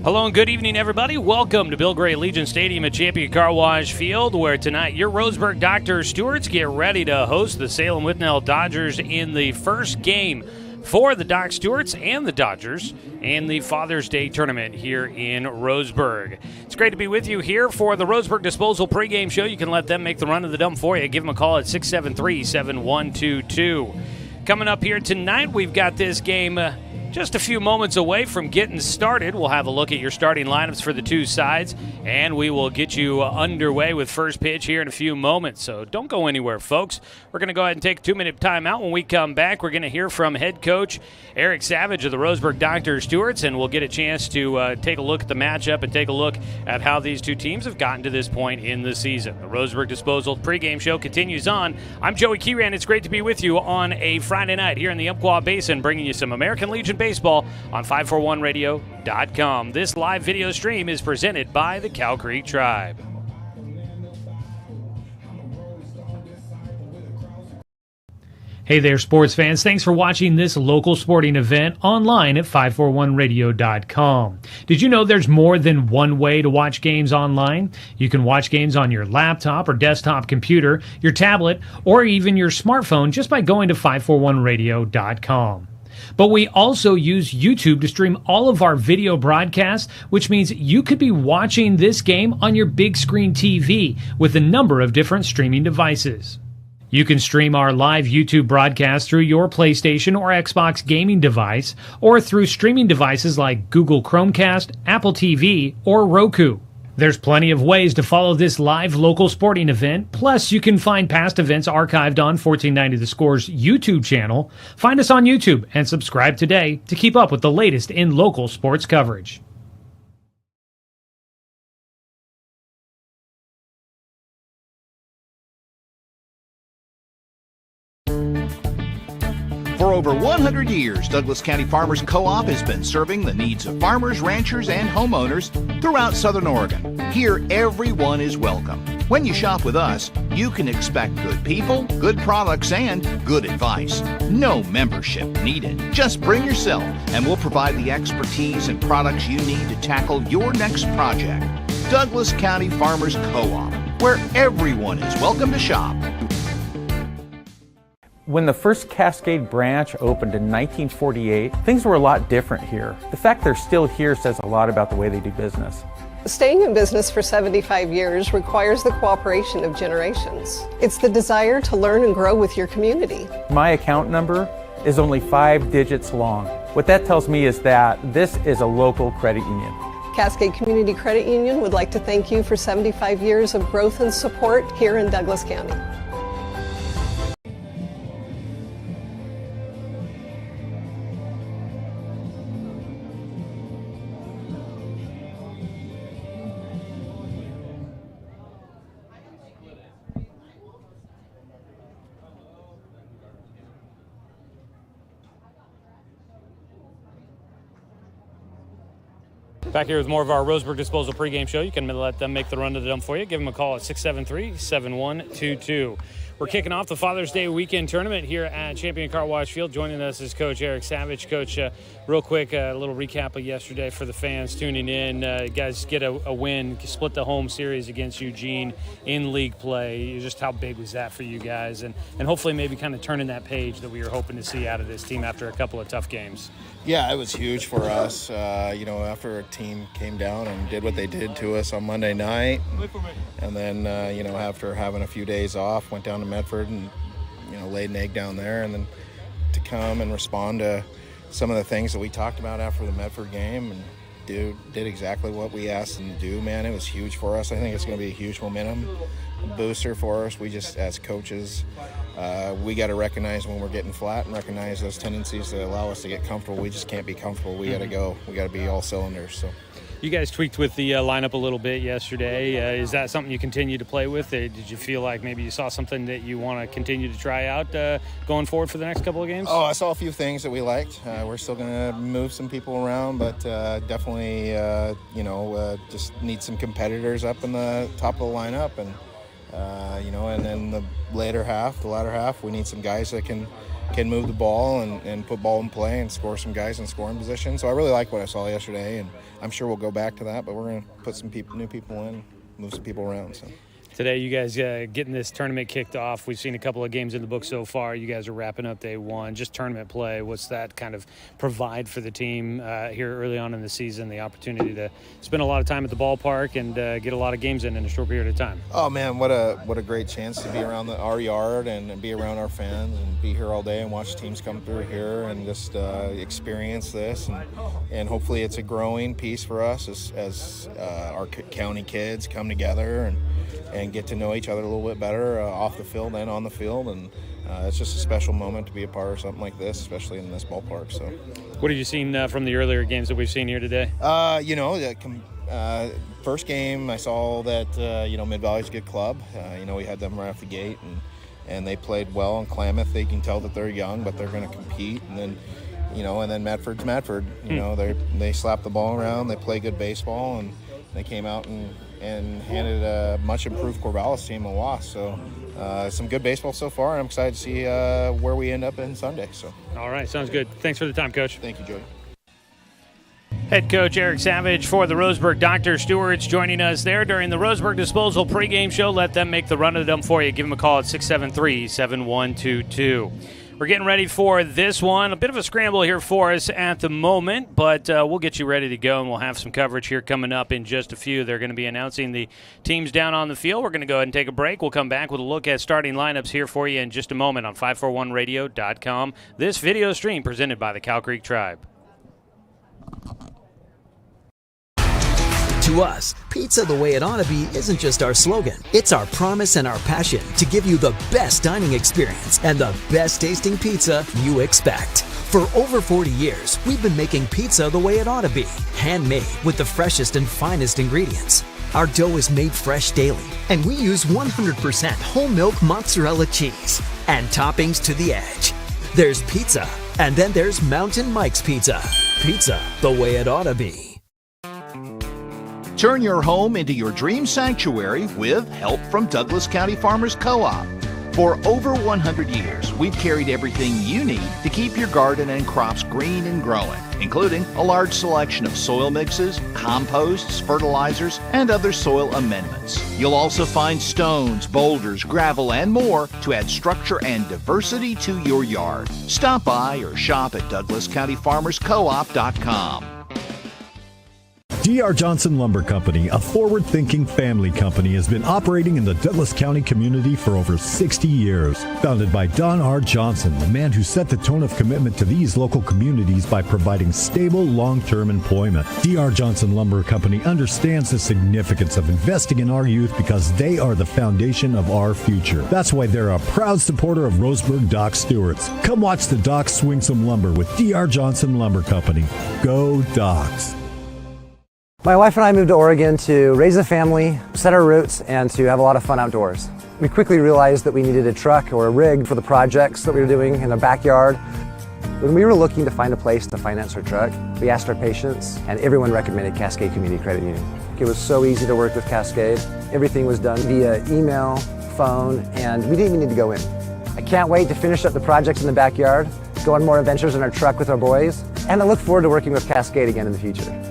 Hello and good evening, everybody. Welcome to Bill Gray Legion Stadium at Champion Car Wash Field, where tonight your Roseburg Dr. Stewarts get ready to host the Salem Withnell Dodgers in the first game for the Doc Stewarts and the Dodgers in the Father's Day tournament here in Roseburg. It's great to be with you here for the Roseburg Disposal pregame show. You can let them make the run of the dump for you. Give them a call at 673-7122. Coming up here tonight, we've got this game just a few moments away from getting started. We'll have a look at your starting lineups for the two sides, and we will get you underway with first pitch here in a few moments. So don't go anywhere, folks. We're going to go ahead and take a 2-minute timeout. When we come back, we're going to hear from head coach Eric Savage of the Roseburg Dr. Stewarts, and we'll get a chance to take a look at the matchup and take a look at how these two teams have gotten to this point in the season. The Roseburg Disposal pregame show continues on. I'm Joey Kieran. It's great to be with you on a Friday night here in the Umpqua Basin, bringing you some American Legion baseball on 541radio.com. This live video stream is presented by the Cow Creek Tribe. Hey there, sports fans. Thanks for watching this local sporting event online at 541radio.com. Did you know there's more than one way to watch games online? You can watch games on your laptop or desktop computer, your tablet, or even your smartphone just by going to 541radio.com. But we also use YouTube to stream all of our video broadcasts, which means you could be watching this game on your big screen TV with a number of different streaming devices. You can stream our live YouTube broadcast through your PlayStation or Xbox gaming device, or through streaming devices like Google Chromecast, Apple TV, or Roku. There's plenty of ways to follow this live local sporting event. Plus, you can find past events archived on 1490 The Score's YouTube channel. Find us on YouTube and subscribe today to keep up with the latest in local sports coverage. For over 100 years, Douglas County Farmers Co-op has been serving the needs of farmers, ranchers, and homeowners throughout Southern Oregon. Here, everyone is welcome. When you shop with us, you can expect good people, good products, and good advice. No membership needed. Just bring yourself, and we'll provide the expertise and products you need to tackle your next project. Douglas County Farmers Co-op, where everyone is welcome to shop. When the first Cascade branch opened in 1948, things were a lot different here. The fact they're still here says a lot about the way they do business. Staying in business for 75 years requires the cooperation of generations. It's the desire to learn and grow with your community. My account number is only 5 digits long. What that tells me is that this is a local credit union. Cascade Community Credit Union would like to thank you for 75 years of growth and support here in Douglas County. Back here with more of our Roseburg Disposal pregame show. You can let them make the run to the dump for you. Give them a call at 673-7122. We're kicking off the Father's Day weekend tournament here at Champion Car Wash Field. Joining us is Coach Eric Savage. Coach, real quick, a little recap of yesterday for the fans tuning in. You guys get a win, split the home series against Eugene in league play. Just how big was that for you guys? And hopefully maybe kind of turning that page that we were hoping to see out of this team after a couple of tough games. Yeah, it was huge for us. After a team came down and did what they did to us on Monday night, and then, after having a few days off, went down to Medford and, laid an egg down there, and then to come and respond to some of the things that we talked about after the Medford game and did exactly what we asked them to do, man. It was huge for us. I think it's going to be a huge momentum booster for us. We just, as coaches, we got to recognize when we're getting flat and recognize those tendencies that allow us to get comfortable. We just can't be comfortable. We got to go. We got to be all cylinders. So, you guys tweaked with the lineup a little bit yesterday. Is that something you continue to play with? Did you feel like maybe you saw something that you want to continue to try out going forward for the next couple of games? Oh, I saw a few things that we liked. We're still going to move some people around, but definitely, just need some competitors up in the top of the lineup, and and then the latter half, we need some guys that can can move the ball and put ball in play and score some guys in scoring position. So I really like what I saw yesterday, and I'm sure we'll go back to that, but we're going to put some new people in, move some people around. So. Today, you guys getting this tournament kicked off. We've seen a couple of games in the book so far. You guys are wrapping up day one. Just tournament play, what's that kind of provide for the team here early on in the season, the opportunity to spend a lot of time at the ballpark and get a lot of games in a short period of time? Oh, man, what a great chance to be around our yard and be around our fans and be here all day and watch teams come through here and just experience this. And hopefully it's a growing piece for us as our county kids come together and get to know each other a little bit better off the field and on the field. And it's just a special moment to be a part of something like this, especially in this ballpark. So, what have you seen from the earlier games that we've seen here today? First game, I saw that, Mid-Valley's a good club. We had them right off the gate, and they played well. And Klamath, they can tell that they're young, but they're going to compete. And then, and then Medford's Medford. They slap the ball around. They play good baseball, and they came out and handed a much improved Corvallis team a loss. So some good baseball so far. I'm excited to see where we end up in Sunday. So. All right, sounds good. Thanks for the time, Coach. Thank you, Joey. Head coach Eric Savage for the Roseburg Dr. Stewarts joining us there during the Roseburg Disposal pregame show. Let them make the run of the dump for you. Give them a call at 673-7122. We're getting ready for this one. A bit of a scramble here for us at the moment, but we'll get you ready to go, and we'll have some coverage here coming up in just a few. They're going to be announcing the teams down on the field. We're going to go ahead and take a break. We'll come back with a look at starting lineups here for you in just a moment on 541radio.com. This video stream presented by the Cow Creek Tribe. To us, pizza the way it ought to be isn't just our slogan. It's our promise and our passion to give you the best dining experience and the best tasting pizza you expect. For over 40 years, we've been making pizza the way it ought to be. Handmade with the freshest and finest ingredients. Our dough is made fresh daily, and we use 100% whole milk mozzarella cheese and toppings to the edge. There's pizza, and then there's Mountain Mike's Pizza. Pizza the way it ought to be. Turn your home into your dream sanctuary with help from Douglas County Farmers Co-op. For over 100 years, we've carried everything you need to keep your garden and crops green and growing, including a large selection of soil mixes, composts, fertilizers, and other soil amendments. You'll also find stones, boulders, gravel, and more to add structure and diversity to your yard. Stop by or shop at DouglasCountyFarmersCoop.com. D.R. Johnson Lumber Company, a forward-thinking family company, has been operating in the Douglas County community for over 60 years. Founded by Don R. Johnson, the man who set the tone of commitment to these local communities by providing stable, long-term employment. D.R. Johnson Lumber Company understands the significance of investing in our youth because they are the foundation of our future. That's why they're a proud supporter of Roseburg Dock Stewarts. Come watch the Docks swing some lumber with D.R. Johnson Lumber Company. Go Docks! My wife and I moved to Oregon to raise a family, set our roots, and to have a lot of fun outdoors. We quickly realized that we needed a truck or a rig for the projects that we were doing in the backyard. When we were looking to find a place to finance our truck, we asked our patients, and everyone recommended Cascade Community Credit Union. It was so easy to work with Cascade. Everything was done via email, phone, and we didn't even need to go in. I can't wait to finish up the projects in the backyard, go on more adventures in our truck with our boys, and I look forward to working with Cascade again in the future.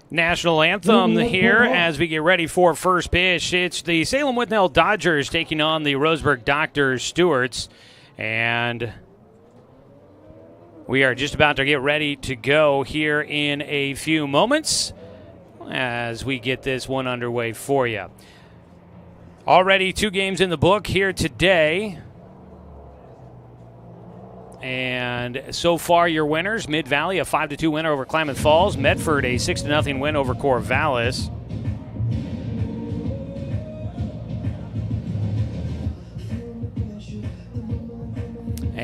National anthem here as we get ready for first pitch. It's the Salem Withnell Dodgers taking on the Roseburg Dr. Stewarts, and we are just about to get ready to go here in a few moments as we get this one underway for you. Already 2 games in the book here today. And so far, your winners, Mid-Valley, a 5-2 winner over Klamath Falls. Medford, a 6-0 win over Corvallis.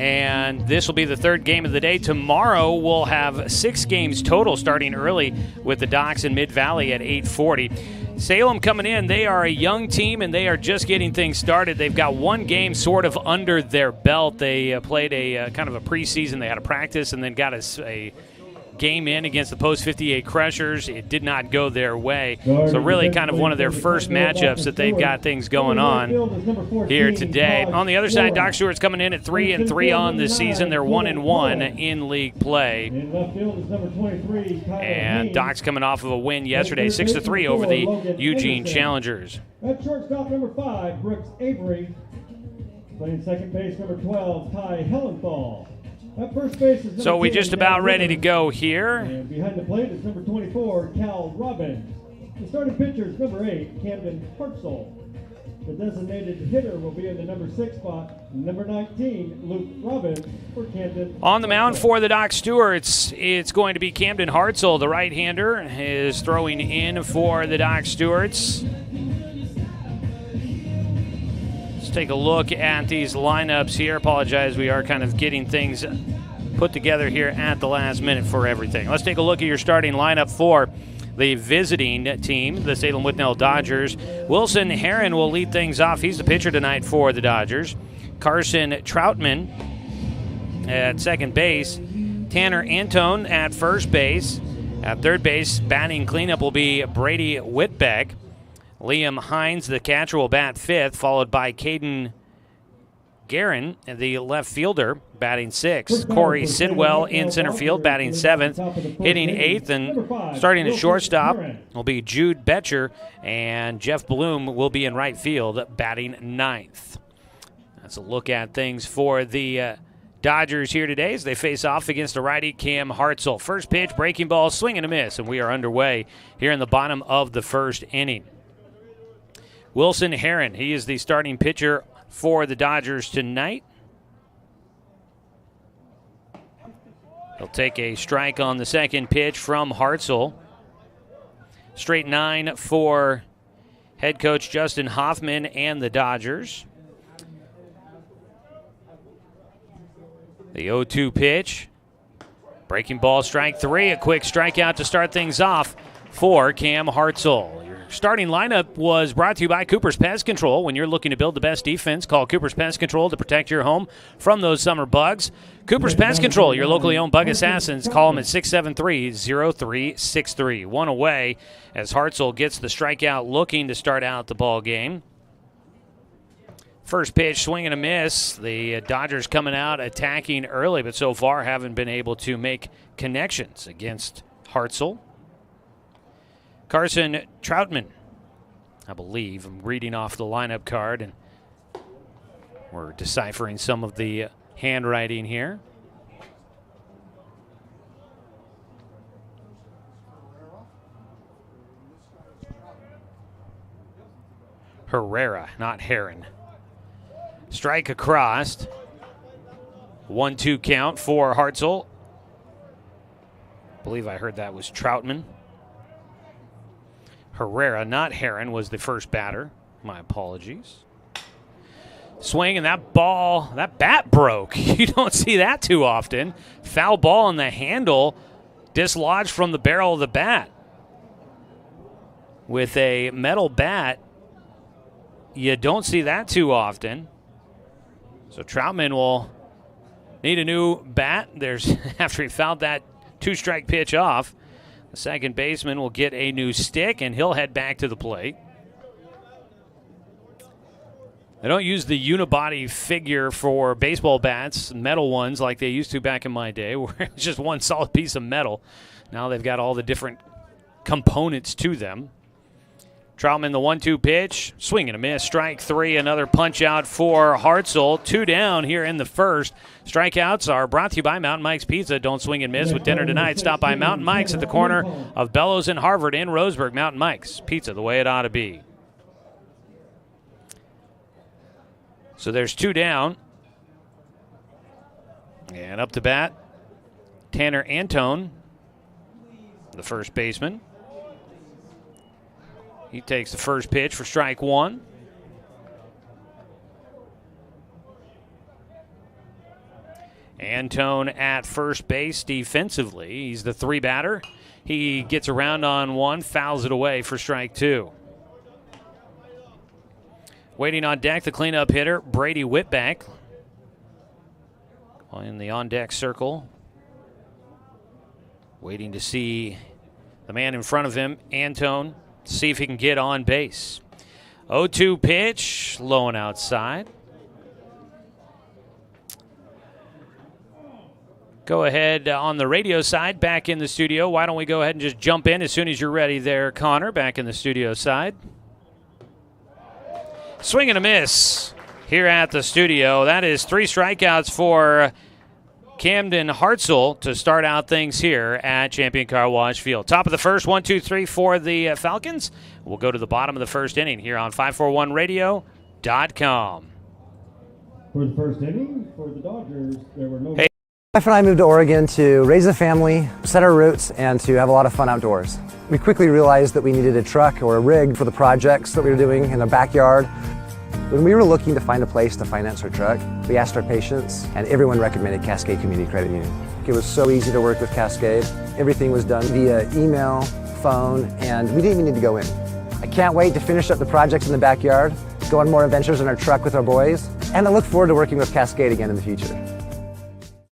And this will be the third game of the day. Tomorrow we'll have 6 games total, starting early with the Docs in Mid-Valley at 8:40. Salem coming in, they are a young team and they are just getting things started. They've got one game sort of under their belt. They played a kind of a preseason. They had a practice and then got a game in against the Post 58 Crushers. It did not go their way. So really kind of one of their first matchups that they've got things going on here today. On the other side, Doc Stewart's coming in at 3-3 on the season. They're 1-1 in league play. And Doc's coming off of a win yesterday, 6-3 over the Eugene Challengers. At shortstop, number 5, Brooks Avery. Playing second base, number 12, Ty Hellenthal. So we're just about ready to go here. And behind the plate is number 24, Cal Robbins. The starting pitcher is number 8, Camden Hartzell. The designated hitter will be in the number 6 spot, number 19, Luke Robbins for Camden. On the mound for the Doc Stewarts, it's going to be Camden Hartzell. The right-hander is throwing in for the Doc Stewarts. Take a look at these lineups here. Apologize, we are kind of getting things put together here at the last minute for everything. Let's take a look at your starting lineup for the visiting team, the Salem Withnell Dodgers. Wilson Heron will lead things off. He's the pitcher tonight for the Dodgers. Carson Troutman at second base. Tanner Antone at first base. At third base, batting cleanup will be Brady Whitbeck. Liam Hines, the catcher, will bat fifth, followed by Caden Guerin, the left fielder, batting sixth. Corey Sidwell in center field, batting seventh. Hitting eighth and starting at shortstop will be Jude Betcher, and Jeff Bloom will be in right field, batting ninth. That's a look at things for the Dodgers here today as they face off against a righty, Cam Hartzell. First pitch, breaking ball, swing and a miss, and we are underway here in the bottom of the first inning. Wilson Heron, he is the starting pitcher for the Dodgers tonight. He'll take a strike on the second pitch from Hartzell. Straight 9 for head coach Justin Hoffman and the Dodgers. The 0-2 pitch. Breaking ball, strike 3. A quick strikeout to start things off for Cam Hartzell. Starting lineup was brought to you by Cooper's Pest Control. When you're looking to build the best defense, call Cooper's Pest Control to protect your home from those summer bugs. Cooper's Pest Control, your locally owned bug assassins. Call them at 673-0363. One away as Hartzell gets the strikeout looking to start out the ball game. First pitch, swing and a miss. The Dodgers coming out attacking early, but so far haven't been able to make connections against Hartzell. Carson Troutman, I believe. I'm reading off the lineup card, and we're deciphering some of the handwriting here. Herrera, not Heron. Strike across. 1-2 count for Hartzell. I believe I heard that was Troutman. Herrera, not Heron, was the first batter. My apologies. Swing, and that bat broke. You don't see that too often. Foul ball on the handle, dislodged from the barrel of the bat. With a metal bat, you don't see that too often. So Troutman will need a new bat. After he fouled that 2-strike pitch off. The second baseman will get a new stick, and he'll head back to the plate. They don't use the unibody figure for baseball bats, metal ones, like they used to back in my day, where it was just one solid piece of metal. Now they've got all the different components to them. Troutman, the 1-2 pitch, swing and a miss, strike 3, another punch out for Hartzell. 2 down here in the first. Strikeouts are brought to you by Mountain Mike's Pizza. Don't swing and miss with dinner tonight. Stop by Mountain Mike's at the corner of Bellows and Harvard in Roseburg. Mountain Mike's Pizza, the way it ought to be. So there's 2 down. And up to bat, Tanner Antone, the first baseman. He takes the first pitch for strike 1. Antone at first base defensively. He's the 3 batter. He gets around on 1, fouls it away for strike 2. Waiting on deck, the cleanup hitter, Brady Whitback. In the on-deck circle. Waiting to see the man in front of him, Antone, see if he can get on base. 0-2 pitch, low and outside. Go ahead on the radio side, back in the studio. Why don't we go ahead and just jump in as soon as you're ready there, Connor, back in the studio side. Swing and a miss here at the studio. That is 3 strikeouts for Camden Hartzell to start out things here at Champion Car Wash Field. Top of the first, 1-2-3 for the Falcons. We'll go to the bottom of the first inning here on 541radio.com. For the first inning, for the Dodgers, there were no... My wife and I moved to Oregon to raise a family, set our roots, and to have a lot of fun outdoors. We quickly realized that we needed a truck or a rig for the projects that we were doing in the backyard. When we were looking to find a place to finance our truck, we asked our patients, and everyone recommended Cascade Community Credit Union. It was so easy to work with Cascade. Everything was done via email, phone, and we didn't even need to go in. I can't wait to finish up the projects in the backyard, go on more adventures in our truck with our boys, and I look forward to working with Cascade again in the future.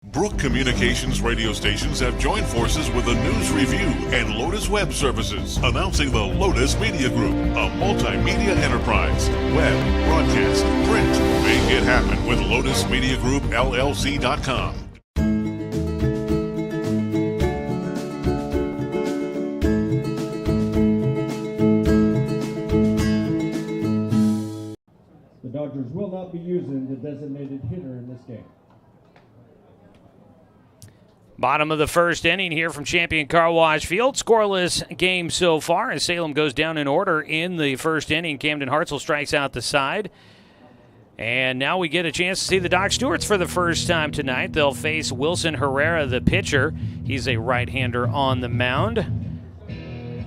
Brook Communications radio stations have joined forces with the News Review and Lotus Web Services, announcing the Lotus Media Group, a multimedia enterprise. Web, broadcast, print. Make it happen with Lotus Media Group, LLC.com. The Dodgers will not be using the designated hitter in this game. Bottom of the first inning here from Champion Car Wash Field. Scoreless game so far as Salem goes down in order in the first inning. Camden Hartzell strikes out the side. And now we get a chance to see the Doc Stewarts for the first time tonight. They'll face Wilson Herrera, the pitcher. He's a right-hander on the mound.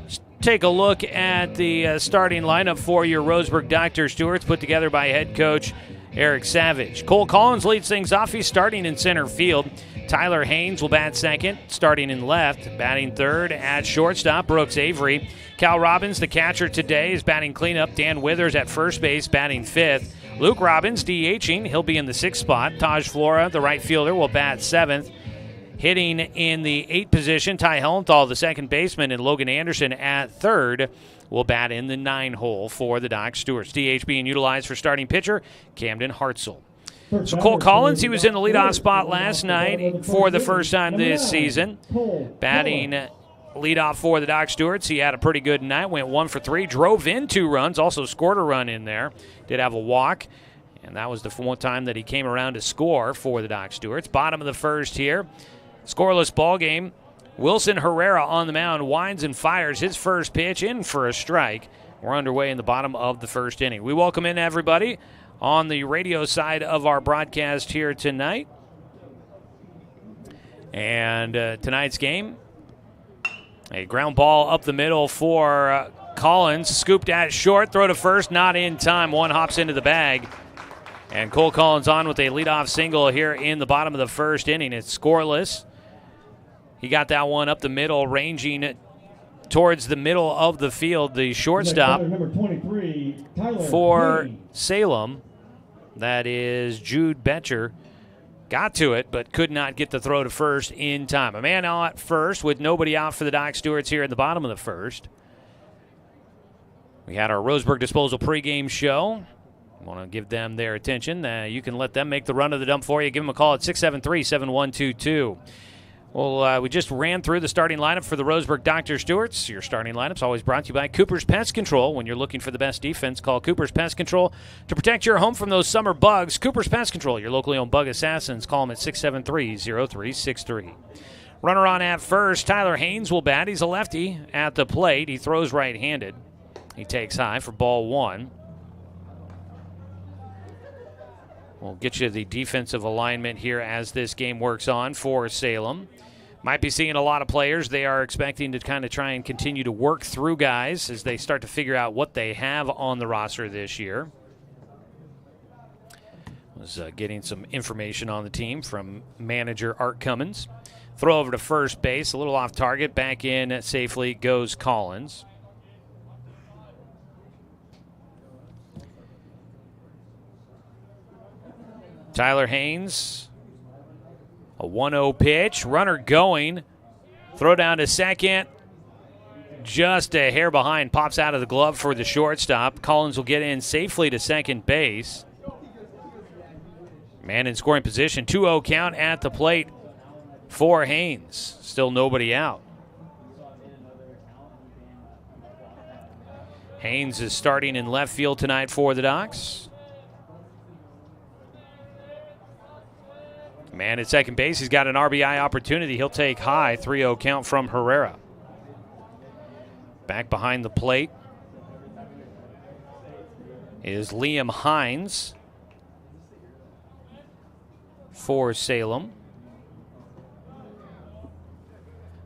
Just take a look at the starting lineup for your Roseburg Dr. Stewarts, put together by head coach Eric Savage. Cole Collins leads things off. He's starting in center field. Tyler Haynes will bat second, starting in left. Batting third at shortstop, Brooks Avery. Cal Robbins, the catcher today, is batting cleanup. Dan Withers at first base, batting fifth. Luke Robbins, DHing. He'll be in the 6th spot. Taj Flora, the right fielder, will bat 7th. Hitting in the 8th position, Ty Hellenthal, the second baseman, and Logan Anderson at 3rd will bat in the 9 hole for the Doc Stewarts. DH being utilized for starting pitcher, Camden Hartzell. So Cole Collins, he was in the leadoff spot last night for the first time this season. Batting leadoff for the Doc Stewarts. He had a pretty good night, went 1 for 3, drove in 2 runs, also scored a run in there. Did have a walk, and that was the one time that he came around to score for the Doc Stewarts. Bottom of the first here, scoreless ball game. Wilson Herrera on the mound, winds and fires his first pitch in for a strike. We're underway in the bottom of the first inning. We welcome in everybody on the radio side of our broadcast here tonight. And tonight's game, a ground ball up the middle for Collins. Scooped at short, throw to first, not in time. One hops into the bag. And Cole Collins on with a leadoff single here in the bottom of the first inning. It's scoreless. He got that one up the middle, ranging towards the middle of the field. The shortstop number 23, for Haynes. Salem, that is Jude Betcher, got to it but could not get the throw to first in time. A man out at first with nobody out for the Doc Stewarts here at the bottom of the first. We had our Roseburg Disposal pregame show. I want to give them their attention. You can let them make the run of the dump for you. Give them a call at 673-7122. Well, we just ran through the starting lineup for the Roseburg Dr. Stewarts. Your starting lineup's always brought to you by Cooper's Pest Control. When you're looking for the best defense, call Cooper's Pest Control to protect your home from those summer bugs. Cooper's Pest Control, your locally owned bug assassins. Call them at 673-0363. Runner on at first, Tyler Haynes will bat. He's a lefty at the plate. He throws right-handed. He takes high for ball 1. We'll get you the defensive alignment here as this game works on for Salem. Might be seeing a lot of players. They are expecting to kind of try and continue to work through guys as they start to figure out what they have on the roster this year. Was getting some information on the team from manager Art Cummins. Throw over to first base, a little off target. Back in safely goes Collins. Tyler Haynes, a 1-0 pitch. Runner going. Throw down to second. Just a hair behind. Pops out of the glove for the shortstop. Collins will get in safely to second base. Man in scoring position. 2-0 count at the plate for Haynes. Still nobody out. Haynes is starting in left field tonight for the Docs. Man at second base, he's got an RBI opportunity. He'll take high. 3-0 count from Herrera. Back behind the plate is Liam Hines for Salem.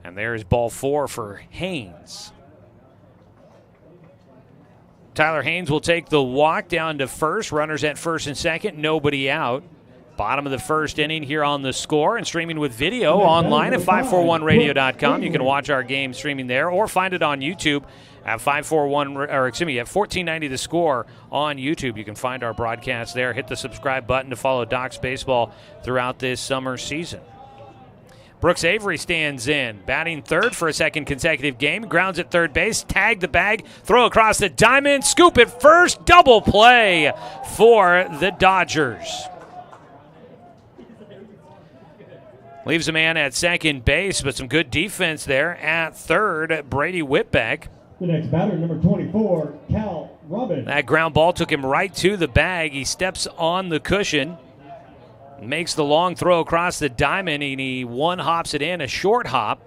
And there's ball 4 for Haynes. Tyler Haynes will take the walk down to first. Runners at first and second. Nobody out. Bottom of the first inning here on The Score, and streaming with video online at 541radio.com. You can watch our game streaming there or find it on YouTube at 1490 The Score on YouTube. You can find our broadcast there. Hit the subscribe button to follow Docs baseball throughout this summer season. Brooks Avery stands in, batting third for a second consecutive game. Grounds at third base, tag the bag, throw across the diamond, scoop at first, double play for the Dodgers. Leaves a man at second base, but some good defense there at third. Brady Whitbeck. The next batter, number 24, Cal Robbins. That ground ball took him right to the bag. He steps on the cushion, makes the long throw across the diamond, and he one-hops it in, a short hop,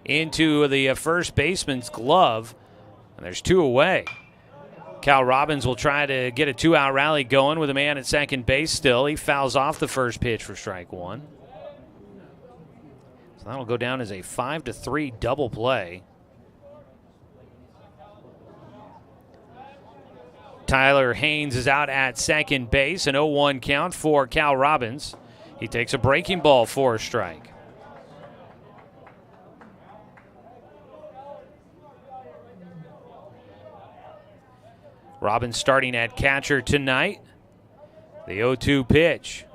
into the first baseman's glove. And there's 2 away. Cal Robbins will try to get a 2-out rally going with a man at second base still. He fouls off the first pitch for strike 1. That'll go down as a 5-3 double play. Tyler Haynes is out at second base. An 0-1 count for Cal Robbins. He takes a breaking ball for a strike. Robbins starting at catcher tonight. The 0-2 pitch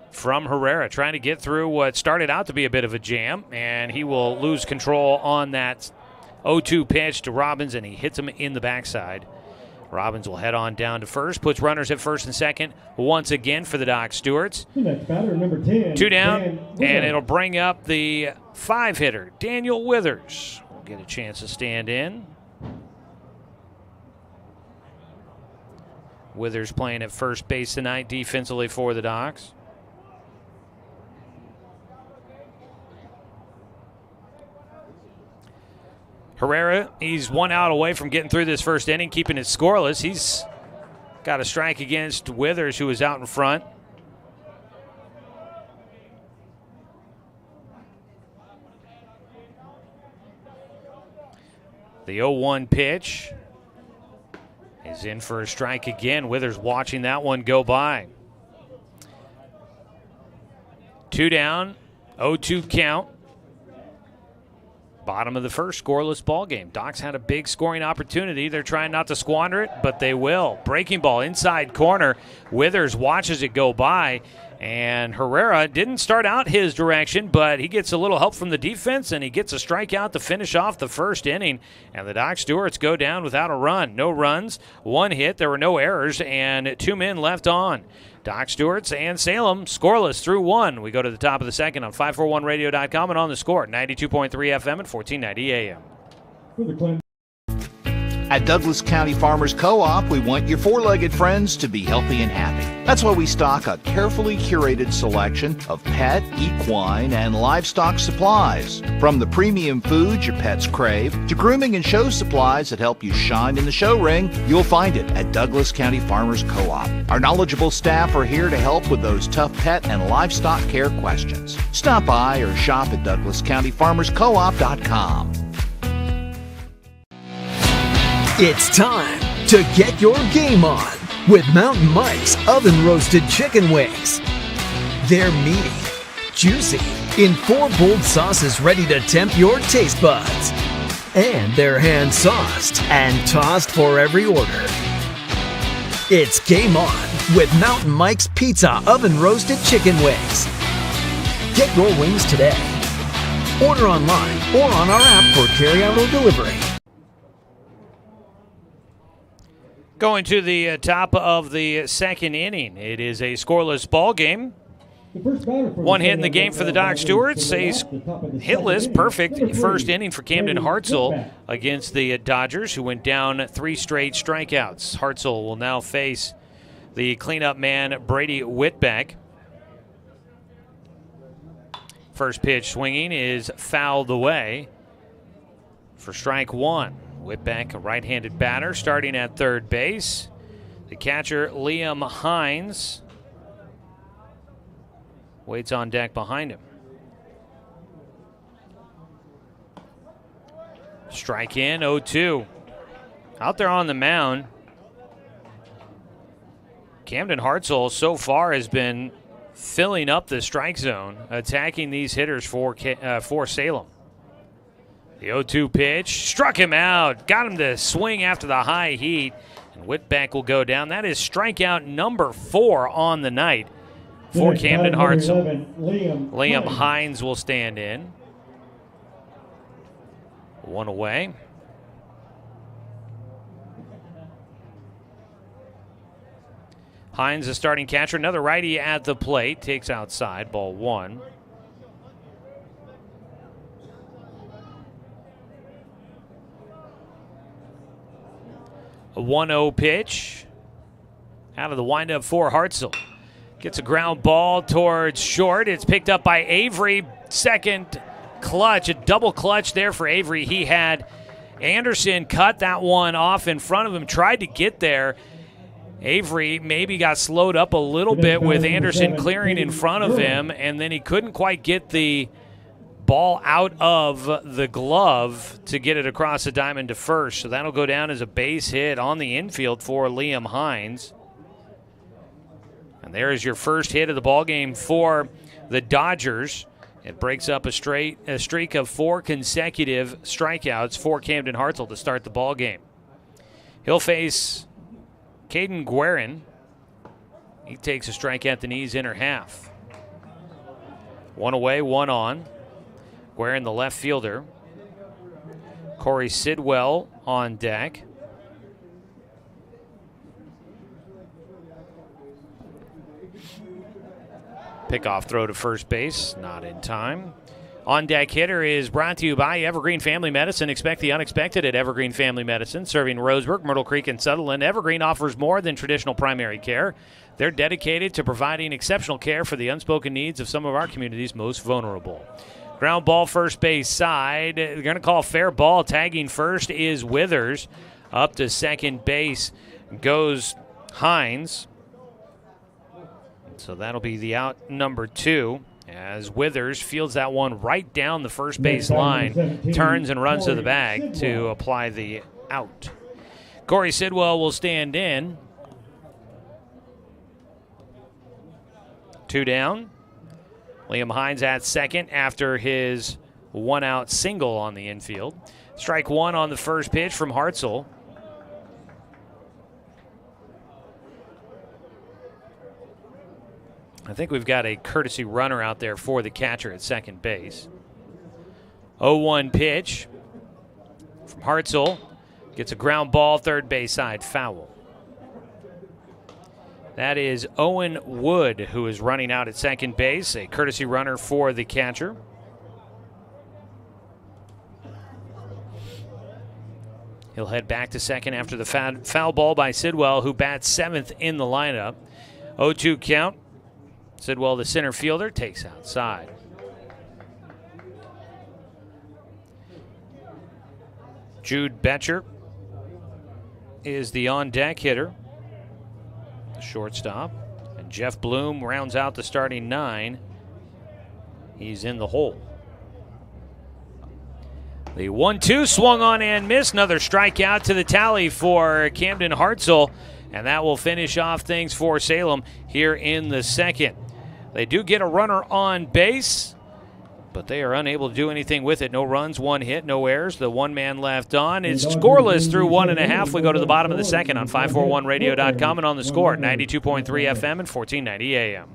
from Herrera, trying to get through what started out to be a bit of a jam, and he will lose control on that 0-2 pitch to Robbins, and he hits him in the backside. Robbins will head on down to first, puts runners at first and second once again for the Doc Stewarts. Next batter, number 10. 2 down, and it'll bring up the 5-hitter, Daniel Withers. Will get a chance to stand in. Withers playing at first base tonight defensively for the Docs. Herrera, he's 1 out away from getting through this first inning, keeping it scoreless. He's got a strike against Withers, who is out in front. The 0-1 pitch is in for a strike again. Withers watching that one go by. 2 down, 0-2 count. Bottom of the first, scoreless ball game. Docs had a big scoring opportunity. They're trying not to squander it, but they will. Breaking ball inside corner. Withers watches it go by, and Herrera didn't start out his direction, but he gets a little help from the defense, and he gets a strikeout to finish off the first inning. And the Doc Stewarts go down without a run. No runs, 1 hit. There were no errors, and 2 men left on. Doc Stewarts and Salem scoreless through 1. We go to the top of the second on 541radio.com and on The Score, 92.3 FM and 1490 AM. At Douglas County Farmers Co-op, we want your four-legged friends to be healthy and happy. That's why we stock a carefully curated selection of pet, equine, and livestock supplies. From the premium foods your pets crave to grooming and show supplies that help you shine in the show ring, you'll find it at Douglas County Farmers Co-op. Our knowledgeable staff are here to help with those tough pet and livestock care questions. Stop by or shop at DouglasCountyFarmersCoop.com. It's time to get your game on. with Mountain Mike's oven-roasted chicken wings. They're meaty, juicy, in 4 bold sauces ready to tempt your taste buds. And they're hand-sauced and tossed for every order. It's game on with Mountain Mike's Pizza oven-roasted chicken wings. Get your wings today. Order online or on our app for carryout or delivery. Going to the top of the second inning. It is a scoreless ball game. One hit in the game for the Doc Stewarts. A hitless, perfect first inning for Camden Hartzell against the Dodgers, who went down 3 straight strikeouts. Hartzell will now face the cleanup man, Brady Whitbeck. First pitch swinging is fouled away for strike 1. Whitbeck, a right-handed batter, starting at third base. The catcher, Liam Hines, waits on deck behind him. Strike in, 0-2. Out there on the mound, Camden Hartzell so far has been filling up the strike zone, attacking these hitters for Salem. The 0-2 pitch struck him out, got him to swing after the high heat, and Whitbeck will go down. That is strikeout number 4 on the night for Camden Hartzell. Liam Hines will stand in. 1 away. Hines, the starting catcher, another righty at the plate, takes outside, ball 1. A 1-0 pitch out of the windup for Hartzell. Gets a ground ball towards short. It's picked up by Avery. Second clutch, a double clutch there for Avery. He had Anderson cut that one off in front of him, tried to get there. Avery maybe got slowed up a little bit with Anderson clearing in front of him, and then he couldn't quite get the ball out of the glove to get it across the diamond to first. So that'll go down as a base hit on the infield for Liam Hines. And there is your first hit of the ball game for the Dodgers. It breaks up a streak of 4 consecutive strikeouts for Camden Hartzell to start the ball game. He'll face Caden Guerin. He takes a strike at the knees, inner half. 1 away, 1 on. Guerin, the left fielder. Corey Sidwell on deck. Pickoff throw to first base, not in time. On deck hitter is brought to you by Evergreen Family Medicine. Expect the unexpected at Evergreen Family Medicine. Serving Roseburg, Myrtle Creek, and Sutherland, Evergreen offers more than traditional primary care. They're dedicated to providing exceptional care for the unspoken needs of some of our community's most vulnerable. Ground ball first base side. They're going to call fair ball. Tagging first is Withers. Up to second base goes Hines. So that'll be the out number 2 as Withers fields that one right down the first base line, turns and runs to the bag to apply the out. Corey Sidwell will stand in. 2 down. Liam Hines at second after his 1-out single on the infield. Strike 1 on the first pitch from Hartzell. I think we've got a courtesy runner out there for the catcher at second base. 0-1 pitch from Hartzell. Gets a ground ball, third base side, foul. That is Owen Wood, who is running out at second base, a courtesy runner for the catcher. He'll head back to second after the foul ball by Sidwell, who bats 7th in the lineup. 0-2 count. Sidwell, the center fielder, takes outside. Jude Betcher is the on-deck hitter, the shortstop. And Jeff Bloom rounds out the starting 9. He's in the hole. The 1-2 swung on and missed. Another strikeout to the tally for Camden Hartzell. and that will finish off things for Salem here in the second. They do get a runner on base, but they are unable to do anything with it. No runs, one hit, no errors. The one man left on. It's scoreless through 1.5. We go to the bottom of the second on 541radio.com and on the score at 92.3 FM and 1490 AM.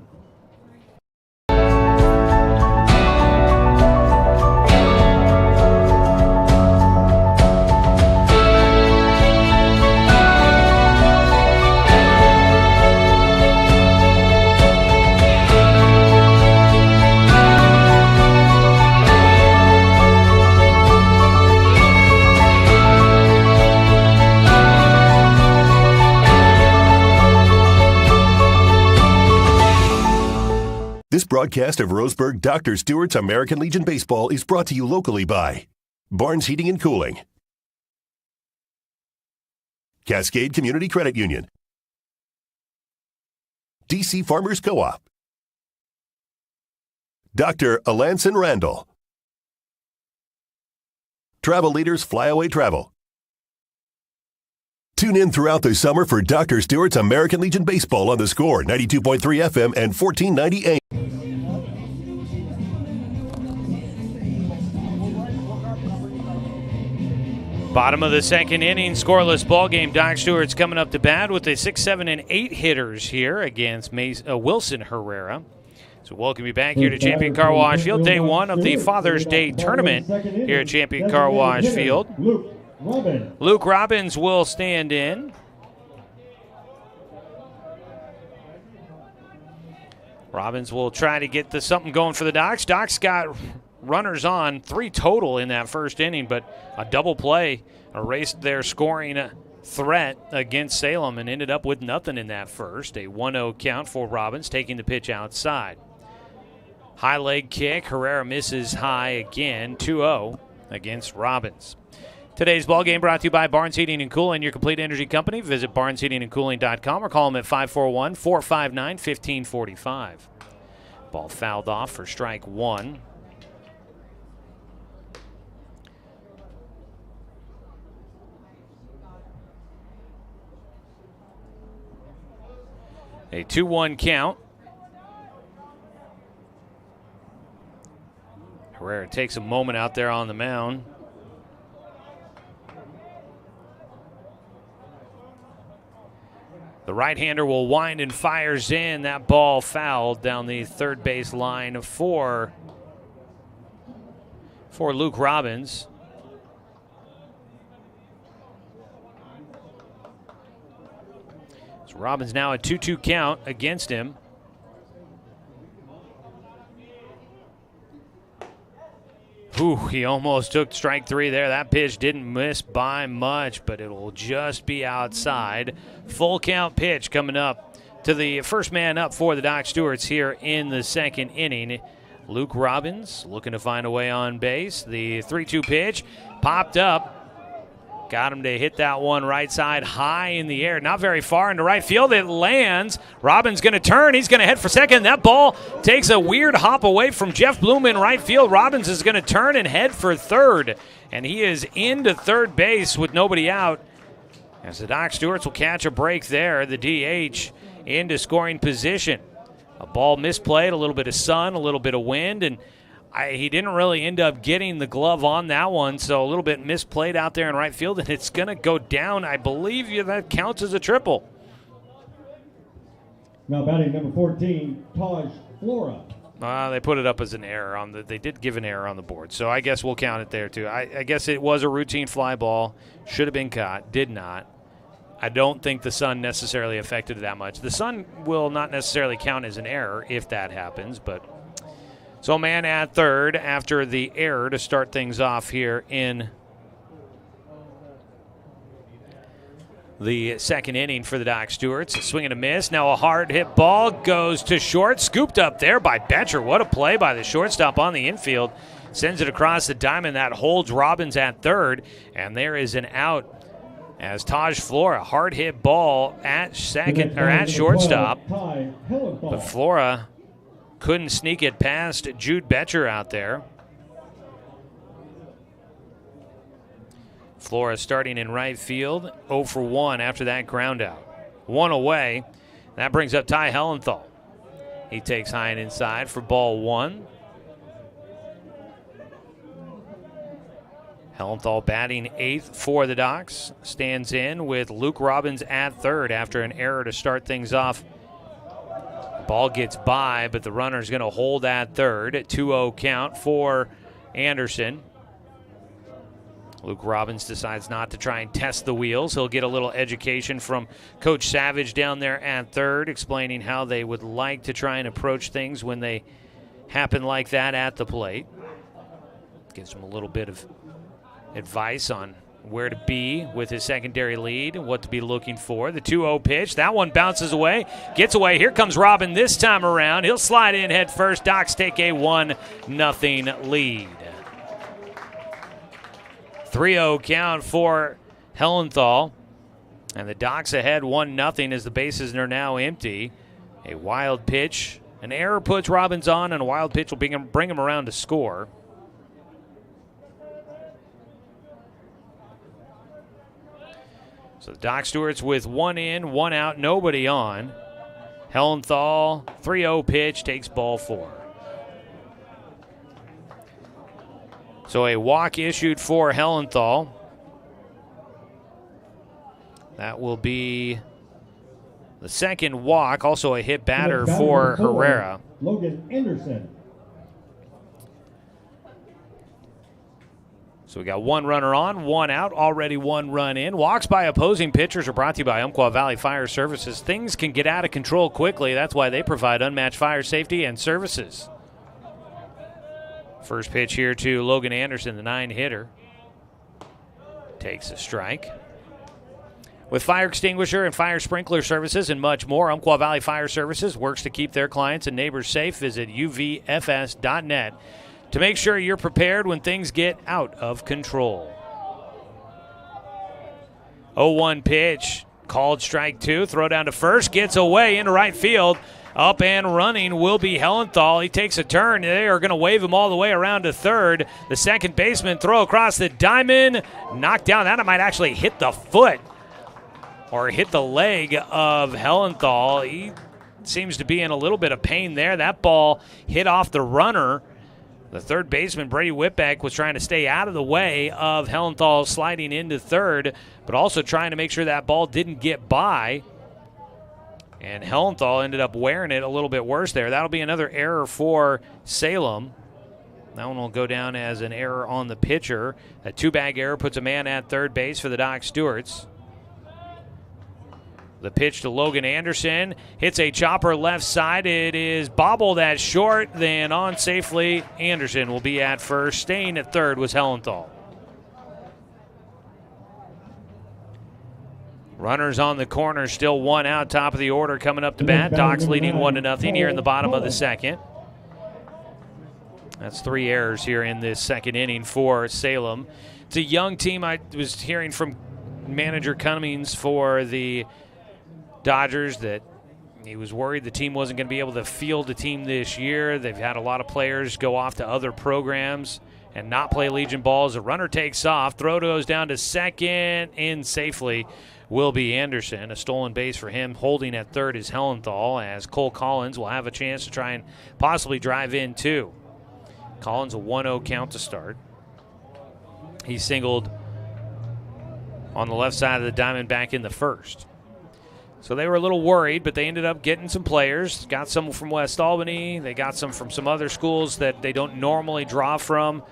This broadcast of Roseburg Dr. Stewart's American Legion Baseball is brought to you locally by Barnes Heating and Cooling, Cascade Community Credit Union, DC Farmers Co-op, Dr. Alanson Randall, Travel Leaders Flyaway Travel. Tune in throughout the summer for Dr. Stewart's American Legion Baseball on the score, 92.3 FM and 1490 AM. Bottom of the second inning, scoreless ball game. Doc Stewart's coming up to bat with the 6, 7, and 8 hitters here against Wilson Herrera. So welcome you back here to Champion Car Wash Field, day one of the Father's Day Tournament here at Champion Car Wash Field. Luke Robbins will stand in. Robbins will try to get something going for the Docs. Docs got runners on, 3 total in that first inning, but a double play erased their scoring threat against Salem and ended up with nothing in that first. A 1-0 count for Robbins, taking the pitch outside. High leg kick. Herrera misses high again. 2-0 against Robbins. Today's ball game brought to you by Barnes Heating and Cooling, your complete energy company. Visit barnesheatingandcooling.com or call them at 541-459-1545. Ball fouled off for strike one. A 2-1 count. Herrera takes a moment out there on the mound. The right-hander will wind and fires in. That ball fouled down the third base line for Luke Robbins. So Robbins now a 2-2 count against him. Ooh, he almost took strike 3 there. That pitch didn't miss by much, but it will just be outside. Full count pitch coming up to the first man up for the Doc Stewarts here in the second inning. Luke Robbins looking to find a way on base. The 3-2 pitch popped up. Got him to hit that one right side high in the air. Not very far into right field. It lands. Robbins going to turn. He's going to head for second. That ball takes a weird hop away from Jeff Bloom in right field. Robbins is going to turn and head for third. And he is into third base with nobody out. As the Doc Stewarts will catch a break there. The DH into scoring position. A ball misplayed, a little bit of sun, a little bit of wind, and he didn't really end up getting the glove on that one, so a little bit misplayed out there in right field, and it's going to go down. I believe that counts as a triple. Now batting number 14, Taj Flora. They put it up as an error. They did give an error on the board, so I guess we'll count it there too. I guess it was a routine fly ball. Should have been caught. Did not. I don't think the sun necessarily affected it that much. The sun will not necessarily count as an error if that happens, but... So man at third after the error to start things off here in the second inning for the Doc Stewarts. Swing and a miss. Now a hard hit ball goes to short. Scooped up there by Betcher. What a play by the shortstop on the infield. Sends it across the diamond. That holds Robbins at third. And there is an out as Taj Flora, hard hit ball at second or at shortstop. But Flora couldn't sneak it past Jude Betcher out there. Flora starting in right field, 0 for 1 after that ground out. one away. That brings up Ty Hellenthal. He takes high and inside for ball one. Hellenthal batting 8th for the Docs. Stands in with Luke Robbins at third after an error to start things off. Ball gets by, but the runner's going to hold at third. 2-0 count for Anderson. Luke Robbins decides not to try and test the wheels. He'll get a little education from Coach Savage down there at third, explaining how they would like to try and approach things when they happen like that at the plate. Gives him a little bit of advice on where to be with his secondary lead and what to be looking for. The 2-0 pitch. That one bounces away. Gets away. Here comes Robin this time around. He'll slide in head first. Docs take a 1-0 lead. 3-0 count for Hellenthal. And the Docs ahead 1-0 as the bases are now empty. A wild pitch. An error puts Robbins on, and a wild pitch will bring him around to score. So the Doc Stewarts with 1 in, 1 out, nobody on. Hellenthal, 3-0 pitch, takes ball 4. So a walk issued for Hellenthal. That will be the second walk, also a hit batter for Herrera. Logan Anderson. So we got 1 runner on, 1 out, already 1 run in. Walks by opposing pitchers are brought to you by Umpqua Valley Fire Services. Things can get out of control quickly. That's why they provide unmatched fire safety and services. First pitch here to Logan Anderson, the 9-hitter. Takes a strike. With fire extinguisher and fire sprinkler services and much more, Umpqua Valley Fire Services works to keep their clients and neighbors safe. Visit uvfs.net. to make sure you're prepared when things get out of control. 0-1 pitch, called strike 2, throw down to first, gets away into right field. Up and running will be Hellenthal. He takes a turn. They are going to wave him all the way around to third. The second baseman throw across the diamond, knocked down. That might actually hit the foot or hit the leg of Hellenthal. He seems to be in a little bit of pain there. That ball hit off the runner. The third baseman, Brady Whitbeck, was trying to stay out of the way of Hellenthal sliding into third, but also trying to make sure that ball didn't get by. And Hellenthal ended up wearing it a little bit worse there. That'll be another error for Salem. That one will go down as an error on the pitcher. A 2-bag error puts a man at third base for the Doc Stewarts. The pitch to Logan Anderson. Hits a chopper left side. It is bobbled at short. Then on safely, Anderson will be at first. Staying at third was Hellenthal. Runners on the corner, still 1 out, top of the order coming up to bat. Docs leading 1-0 here in the bottom of the second. That's 3 errors here in this second inning for Salem. It's a young team. I was hearing from manager Cummings for the Dodgers that he was worried the team wasn't going to be able to field a team this year. They've had a lot of players go off to other programs and not play Legion ball. As a runner takes off, throw goes down to second, in safely will be Anderson. A stolen base for him. Holding at third is Hellenthal, as Cole Collins will have a chance to try and possibly drive in too. Collins a 1-0 count to start. He singled on the left side of the diamond back in the first. So they were a little worried, but they ended up getting some players. Got some from West Albany. They got some from some other schools that they don't normally draw from.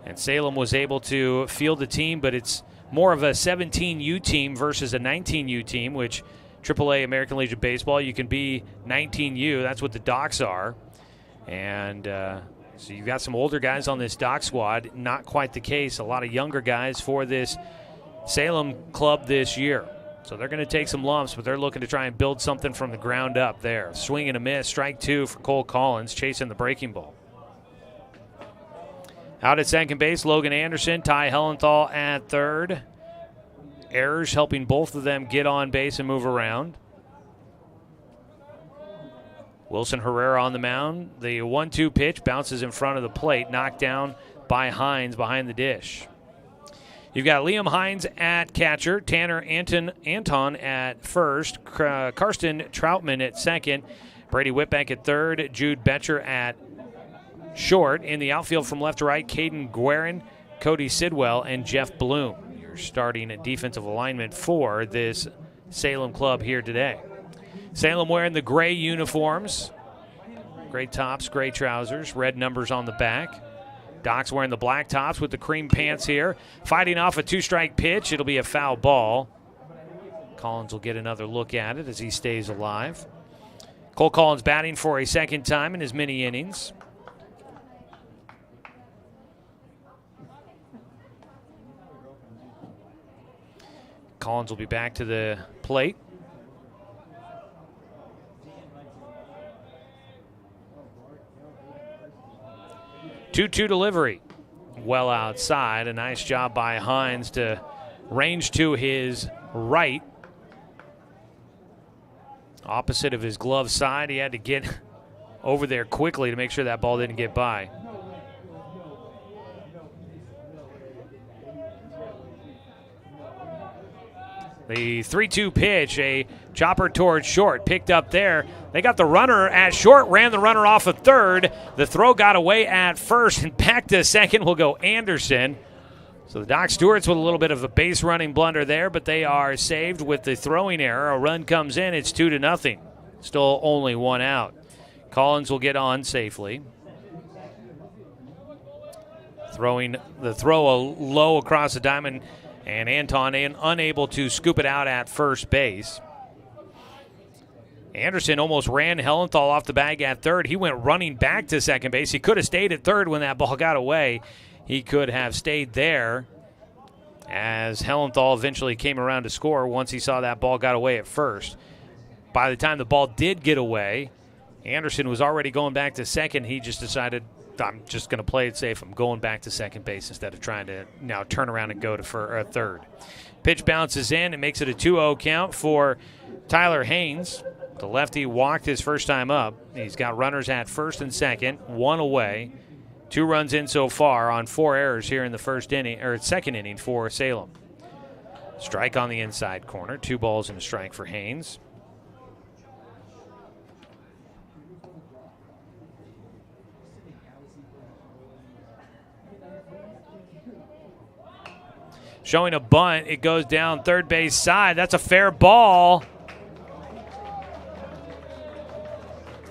And Salem was able to field the team, but it's more of a 17U team versus a 19U team, which AAA American Legion Baseball, you can be 19U. That's what the Docs are. And so you've got some older guys on this Doc squad. Not quite the case. A lot of younger guys for this Salem club this year. So they're going to take some lumps, but they're looking to try and build something from the ground up there. Swing and a miss, strike 2 for Cole Collins, chasing the breaking ball. Out at second base, Logan Anderson, Ty Hellenthal at third. Errors helping both of them get on base and move around. Wilson Herrera on the mound. The 1-2 pitch bounces in front of the plate, knocked down by Hines behind the dish. You've got Liam Hines at catcher, Tanner Anton at first, Karsten Troutman at second, Brady Whitbeck at third, Jude Betcher at short. In the outfield from left to right, Caden Guerin, Cody Sidwell, and Jeff Bloom. Your starting defensive alignment for this Salem club here today. Salem wearing the gray uniforms, gray tops, gray trousers, red numbers on the back. Doc's wearing the black tops with the cream pants here. Fighting off a 2-strike pitch. It'll be a foul ball. Collins will get another look at it as he stays alive. Cole Collins batting for a second time in his mini innings. Collins will be back to the plate. Two-two delivery. Well outside. A nice job by Hines to range to his right. Opposite of his glove side. He had to get over there quickly to make sure that ball didn't get by. The 3-2 pitch, a chopper towards short, picked up there. They got the runner at short, ran the runner off of third. The throw got away at first, and back to second will go Anderson. So the Doc Stewarts with a little bit of a base running blunder there, but they are saved with the throwing error. A run comes in, it's 2-0. Still only one out. Collins will get on safely. Throwing the throw low across the diamond, and Anton unable to scoop it out at first base. Anderson almost ran Hellenthal off the bag at third. He went running back to second base. He could have stayed at third when that ball got away. He could have stayed there as Hellenthal eventually came around to score once he saw that ball got away at first. By the time the ball did get away, Anderson was already going back to second. He just decided, I'm just going to play it safe. I'm going back to second base instead of trying to now turn around and go to third. Pitch bounces in. It makes it a 2-0 count for Tyler Haynes. The lefty walked his first time up. He's got runners at first and second, one away. 2 runs in so far on 4 errors here in the second inning for Salem. Strike on the inside corner. 2 balls and a strike for Haynes. Showing a bunt. It goes down third base side. That's a fair ball.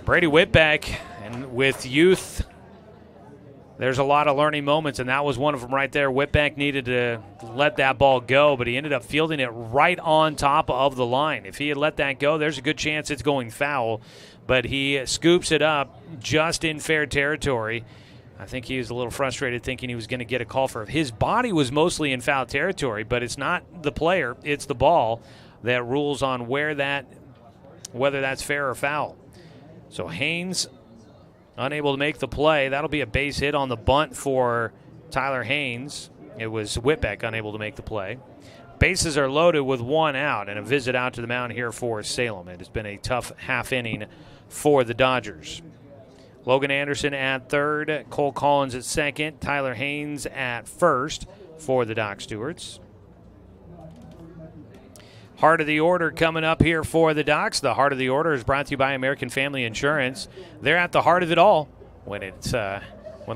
Brady Whitbeck, and with youth, there's a lot of learning moments, and that was one of them right there. Whitbeck needed to let that ball go, but he ended up fielding it right on top of the line. If he had let that go, there's a good chance it's going foul, but he scoops it up just in fair territory. I think he was a little frustrated thinking he was going to get a call for it. His body was mostly in foul territory, but it's not the player, it's the ball that rules on whether that's fair or foul. So Haynes unable to make the play. That'll be a base hit on the bunt for Tyler Haynes. It was Whitbeck unable to make the play. Bases are loaded with 1 out, and a visit out to the mound here for Salem. It has been a tough half inning for the Dodgers. Logan Anderson at third, Cole Collins at second, Tyler Haynes at first for the Doc Stewarts. Heart of the order coming up here for the Docs. The heart of the order is brought to you by American Family Insurance. They're at the heart of it all when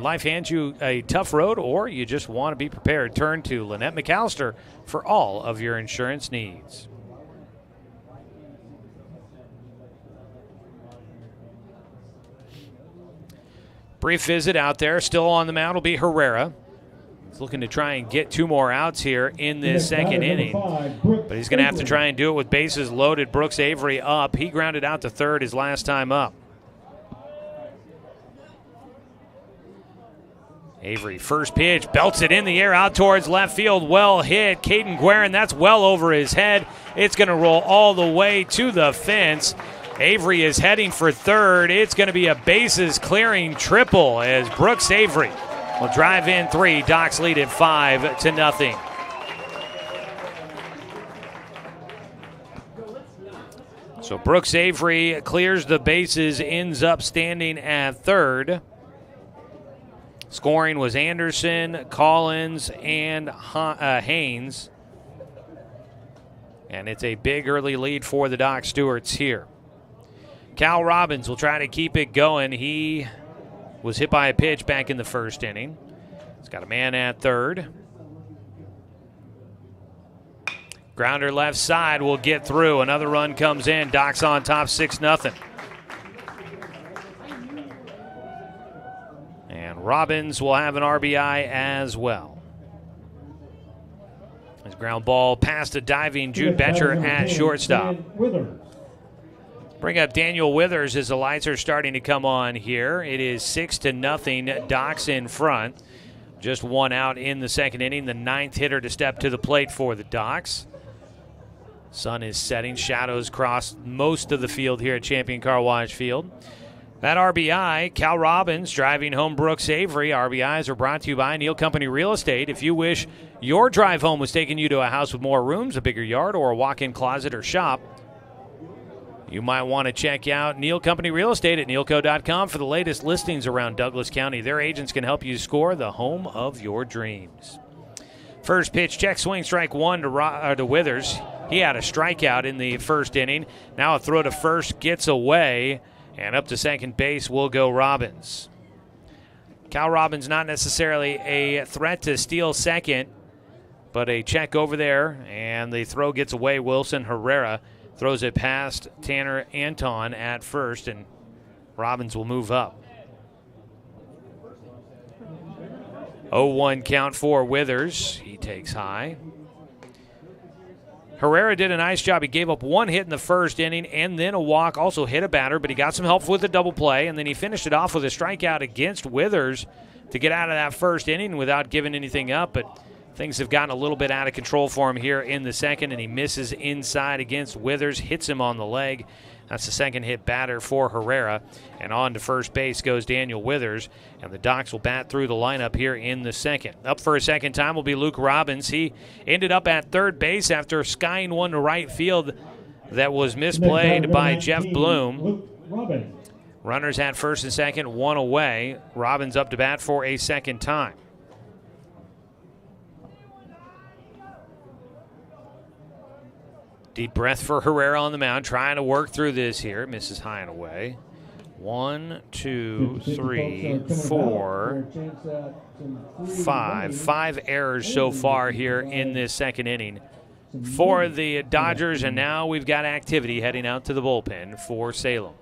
life hands you a tough road or you just want to be prepared. Turn to Lynette McAllister for all of your insurance needs. Brief visit out there. Still on the mound will be Herrera. He's looking to try and get 2 more outs here in this second inning. But he's going to have to try and do it with bases loaded. Brooks Avery up. He grounded out to third his last time up. Avery, first pitch, belts it in the air out towards left field. Well hit. Caden Guerin, that's well over his head. It's going to roll all the way to the fence. Avery is heading for third. It's going to be a bases clearing triple as Brooks Avery will drive in 3. Docs lead at 5-0. So Brooks Avery clears the bases, ends up standing at third. Scoring was Anderson, Collins, and Haynes. And it's a big early lead for the Doc Stewarts here. Cal Robbins will try to keep it going. He was hit by a pitch back in the first inning. He's got a man at third. Grounder left side will get through. Another run comes in. Doc's on top 6-0. And Robbins will have an RBI as well. His ground ball past a diving Jude Betcher at shortstop. Bring up Daniel Withers as the lights are starting to come on here. It is 6-0. Doc's in front. Just one out in the second inning. The ninth hitter to step to the plate for the Docs. Sun is setting. Shadows cross most of the field here at Champion Car Wash Field. That RBI, Cal Robbins driving home Brooks Avery. RBIs are brought to you by Neal Company Real Estate. If you wish your drive home was taking you to a house with more rooms, a bigger yard, or a walk-in closet or shop, you might want to check out Neal Company Real Estate at nealco.com for the latest listings around Douglas County. Their agents can help you score the home of your dreams. First pitch, check swing, strike one to Withers. He had a strikeout in the first inning. Now a throw to first gets away, and up to second base will go Robbins. Cal Robbins not necessarily a threat to steal second, but a check over there, and the throw gets away. Wilson Herrera throws it past Tanner Anton at first, and Robbins will move up. 0-1 count for Withers. He takes high. Herrera did a nice job. He gave up one hit in the first inning and then a walk, also hit a batter, but he got some help with the double play, and then he finished it off with a strikeout against Withers to get out of that first inning without giving anything up, but things have gotten a little bit out of control for him here in the second, and he misses inside against Withers, hits him on the leg. That's the second hit batter for Herrera. And on to first base goes Daniel Withers, and the Docs will bat through the lineup here in the second. Up for a second time will be Luke Robbins. He ended up at third base after skying one to right field that was misplayed by Jeff Bloom. Runners at first and second, one away. Robbins up to bat for a second time. Deep breath for Herrera on the mound, trying to work through this here. Misses high and away. 1, 2, 3, 4, 5. 5 errors so far here in this second inning for the Dodgers, and now we've got activity heading out to the bullpen for Salem.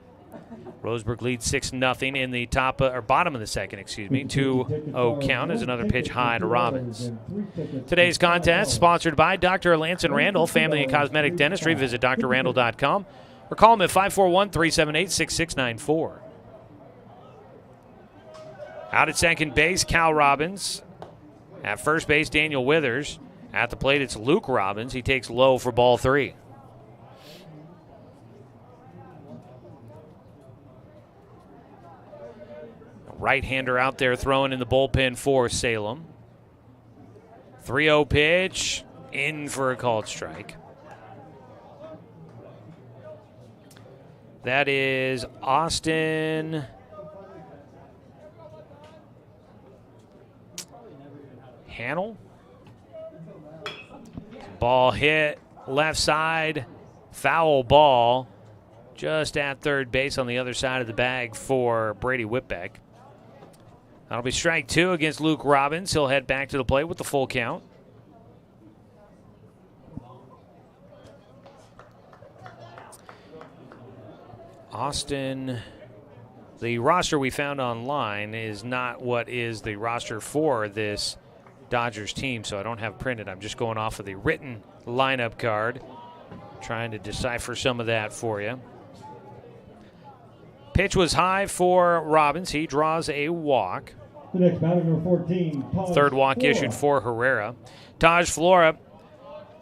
Roseburg leads 6-0 in the bottom of the second, 2-0 count as another pitch high to Robbins. Today's contest sponsored by Dr. Lance and Randall, Family and Cosmetic Dentistry. Visit drrandall.com or call them at 541-378-6694. Out at second base, Cal Robbins. At first base, Daniel Withers. At the plate, it's Luke Robbins. He takes low for ball 3. Right-hander out there throwing in the bullpen for Salem. 3-0 pitch, in for a called strike. That is Austin Hannell. Ball hit left side, foul ball, just at third base on the other side of the bag for Brady Whitbeck. That'll be strike 2 against Luke Robbins. He'll head back to the plate with the full count. Austin, the roster we found online is not what is the roster for this Dodgers team, so I don't have printed. I'm just going off of the written lineup card, trying to decipher some of that for you. Pitch was high for Robbins. He draws a walk. The next batter, number 14, third walk Flora. issued for Herrera. Taj Flora,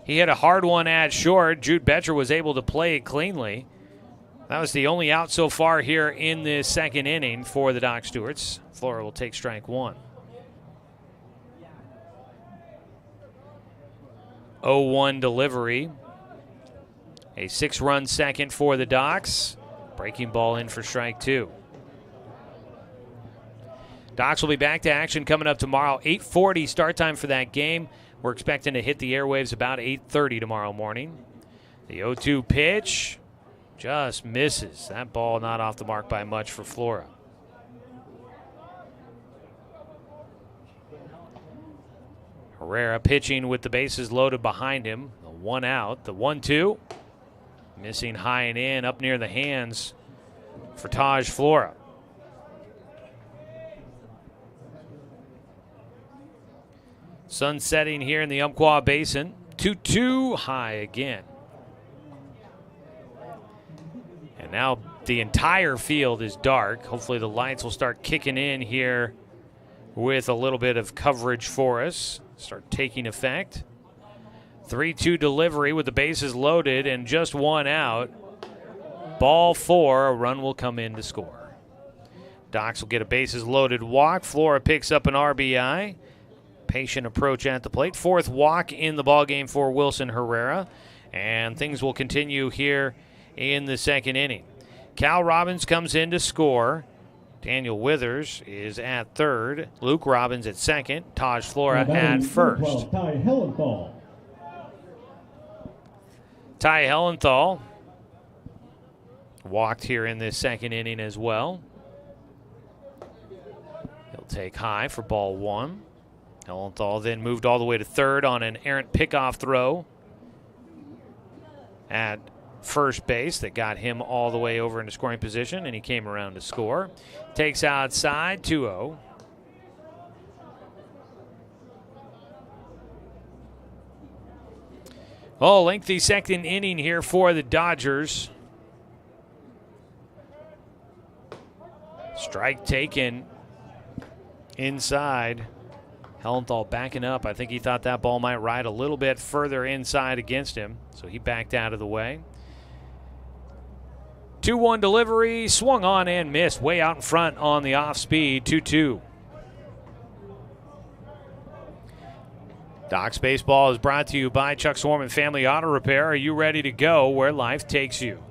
he hit a hard one at short. Jude Betcher was able to play it cleanly. That was the only out so far here in this second inning for the Doc Stewarts. Flora will take strike 1. 0-1 delivery. A 6-run second for the Docs. Breaking ball in for strike 2. Docs will be back to action coming up tomorrow. 8:40 start time for that game. We're expecting to hit the airwaves about 8:30 tomorrow morning. The 0-2 pitch just misses. That ball not off the mark by much for Flora. Herrera pitching with the bases loaded behind him. The 1 out. The 1-2. Missing high and in, up near the hands for Taj Flora. Sun setting here in the Umpqua Basin. 2-2 high again. And now the entire field is dark. Hopefully the lights will start kicking in here with a little bit of coverage for us. Start taking effect. 3-2 delivery with the bases loaded and just 1 out. Ball 4, a run will come in to score. Docs will get a bases loaded walk. Flora picks up an RBI. Patient approach at the plate. 4th walk in the ballgame for Wilson Herrera. And things will continue here in the 2nd inning. Cal Robbins comes in to score. Daniel Withers is at 3rd. Luke Robbins at 2nd. Taj Flora at 1st. Ty Hellenthal walked here in this 2nd inning as well. He'll take high for ball 1. Hellenthal then moved all the way to 3rd on an errant pickoff throw at first base that got him all the way over into scoring position, and he came around to score. Takes outside, 2-0. Oh, lengthy 2nd inning here for the Dodgers. Strike taken inside. Hellenthal backing up. I think he thought that ball might ride a little bit further inside against him, so he backed out of the way. 2-1 delivery, swung on and missed. Way out in front on the off speed, 2-2. Docs Baseball is brought to you by Chuck Swarman Family Auto Repair. Are you ready to go where life takes you?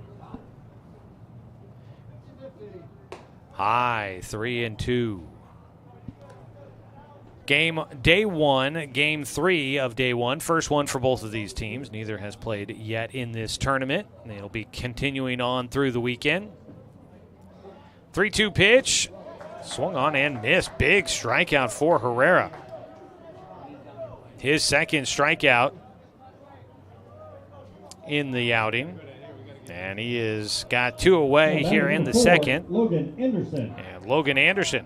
High, 3-2. Day 1, game 3 of day 1. First one for both of these teams. Neither has played yet in this tournament. They'll be continuing on through the weekend. 3-2 pitch. Swung on and missed. Big strikeout for Herrera. His 2nd strikeout in the outing. And he has got 2 away here in the 2nd. Logan Anderson. And Logan Anderson,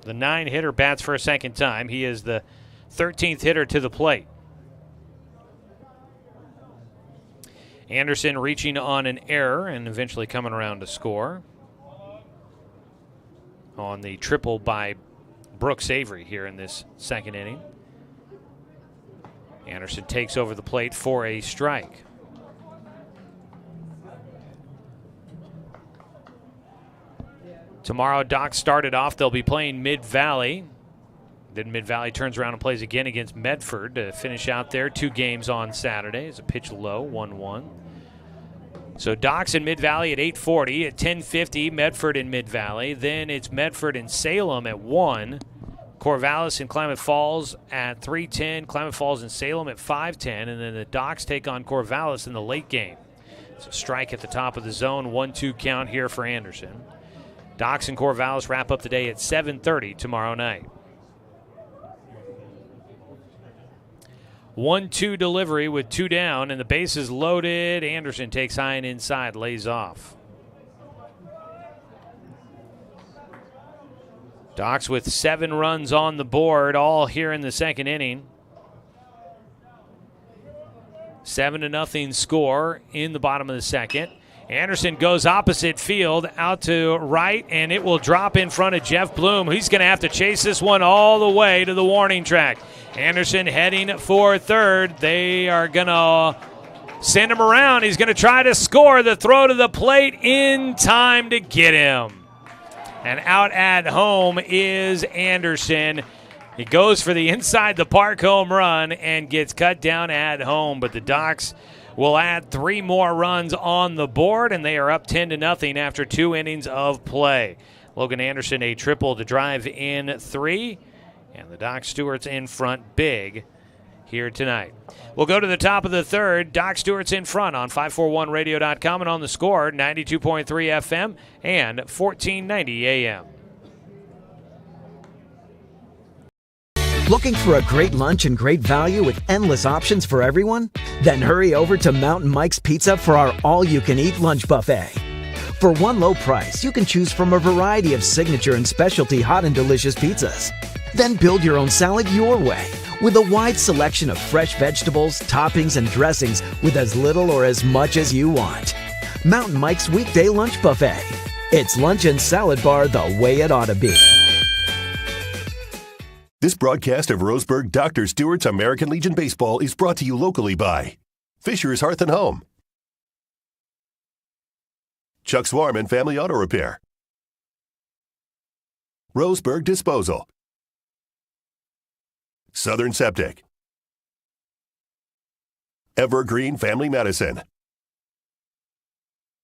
the 9-hitter, bats for a 2nd time. He is the 13th hitter to the plate. Anderson reaching on an error and eventually coming around to score on the triple by Brooks Avery here in this 2nd inning. Anderson takes over the plate for a strike. Tomorrow, Docs started off. They'll be playing Mid-Valley. Then Mid-Valley turns around and plays again against Medford to finish out their 2 games on Saturday. It's a pitch low, 1-1. So Docs and Mid-Valley at 8:40. At 10:50, Medford and Mid-Valley. Then it's Medford and Salem at 1. Corvallis and Klamath Falls at 3:10. Klamath Falls and Salem at 5:10. And then the Docs take on Corvallis in the late game. It's a strike at the top of the zone. 1-2 count here for Anderson. Docs and Corvallis wrap up the day at 7:30 tomorrow night. 1-2 delivery with 2 down, and the bases loaded. Anderson takes high and inside, lays off. Docs with 7 runs on the board, all here in the 2nd inning. 7-0 score in the bottom of the 2nd. Anderson goes opposite field out to right, and it will drop in front of Jeff Bloom. He's going to have to chase this one all the way to the warning track. Anderson heading for 3rd. They are going to send him around. He's going to try to score. The throw to the plate in time to get him. And out at home is Anderson. He goes for the inside the park home run and gets cut down at home, but the Docs will add 3 more runs on the board, and they are up 10-0 after 2 innings of play. Logan Anderson a triple to drive in 3. And the Doc Stewarts in front big here tonight. We'll go to the top of the third. Doc Stewart's in front on 541radio.com and on the Score, 92.3 FM and 1490 AM. Looking for a great lunch and great value with endless options for everyone? Then hurry over to Mountain Mike's Pizza for our all-you-can-eat lunch buffet. For one low price, you can choose from a variety of signature and specialty hot and delicious pizzas. Then build your own salad your way with a wide selection of fresh vegetables, toppings, and dressings with as little or as much as you want. Mountain Mike's Weekday Lunch Buffet. It's lunch and salad bar the way it ought to be. This broadcast of Roseburg Dr. Stewart's American Legion Baseball is brought to you locally by Fisher's Hearth and Home, Chuck Swarman Family Auto Repair, Roseburg Disposal, Southern Septic, Evergreen Family Medicine.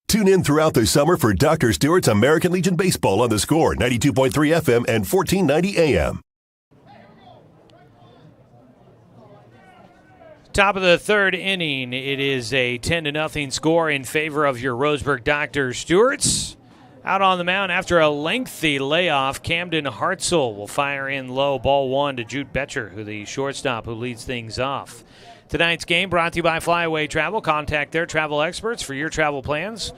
Tune in throughout the summer for Dr. Stewart's American Legion Baseball on the Score, 92.3 FM and 1490 AM. Top of the third inning, it is a 10-0 score in favor of your Roseburg Dr. Stewarts. Out on the mound after a lengthy layoff, Camden Hartzell will fire in low, ball 1 to Jude Betcher, who the shortstop who leads things off. Tonight's game brought to you by Flyaway Travel. Contact their travel experts for your travel plans.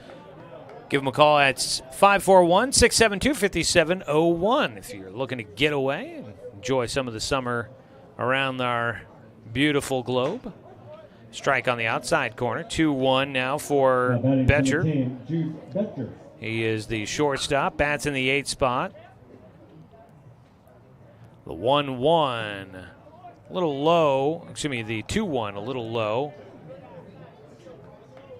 Give them a call at 541-672-5701 if you're looking to get away and enjoy some of the summer around our beautiful globe. Strike on the outside corner. 2-1 now for Betcher. He is the shortstop. Bats in the 8th spot. The 1-1 a little low. Excuse me, the 2-1 a little low.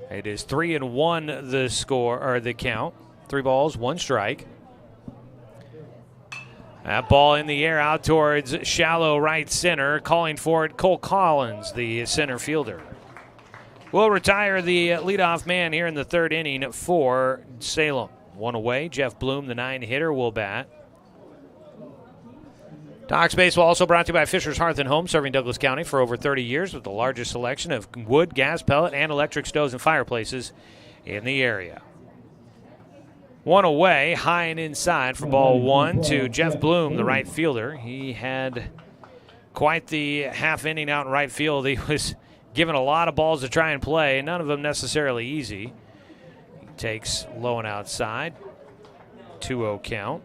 It is 3-1 the score, or the count. 3 balls, 1 strike. That ball in the air out towards shallow right center. Calling for it, Cole Collins, the center fielder. Will retire the leadoff man here in the third inning for Salem. 1 away. Jeff Bloom, the 9-hitter, will bat. Docs Baseball also brought to you by Fisher's Hearth and Home, serving Douglas County for over 30 years with the largest selection of wood, gas, pellet, and electric stoves and fireplaces in the area. 1 away, high and inside for ball 1 to Jeff Bloom, the right fielder. He had quite the half inning out in right field. He was given a lot of balls to try and play, none of them necessarily easy. He takes low and outside. 2-0 count.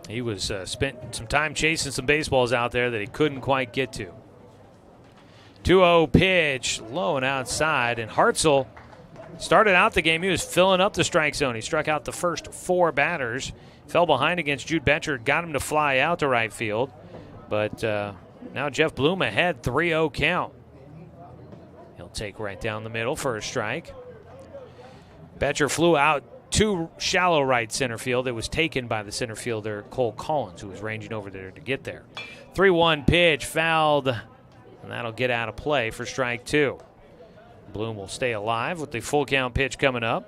He was spent some time chasing some baseballs out there that he couldn't quite get to. 2-0 pitch, low and outside, and Hartzell started out the game. He was filling up the strike zone. He struck out the first 4 batters, fell behind against Jude Betcher, got him to fly out to right field, but now Jeff Bloom ahead, 3-0 count. He'll take right down the middle for a strike. Betcher flew out to shallow right center field. It was taken by the center fielder, Cole Collins, who was ranging over there to get there. 3-1 pitch, fouled, and that'll get out of play for strike 2. Bloom will stay alive with the full count pitch coming up.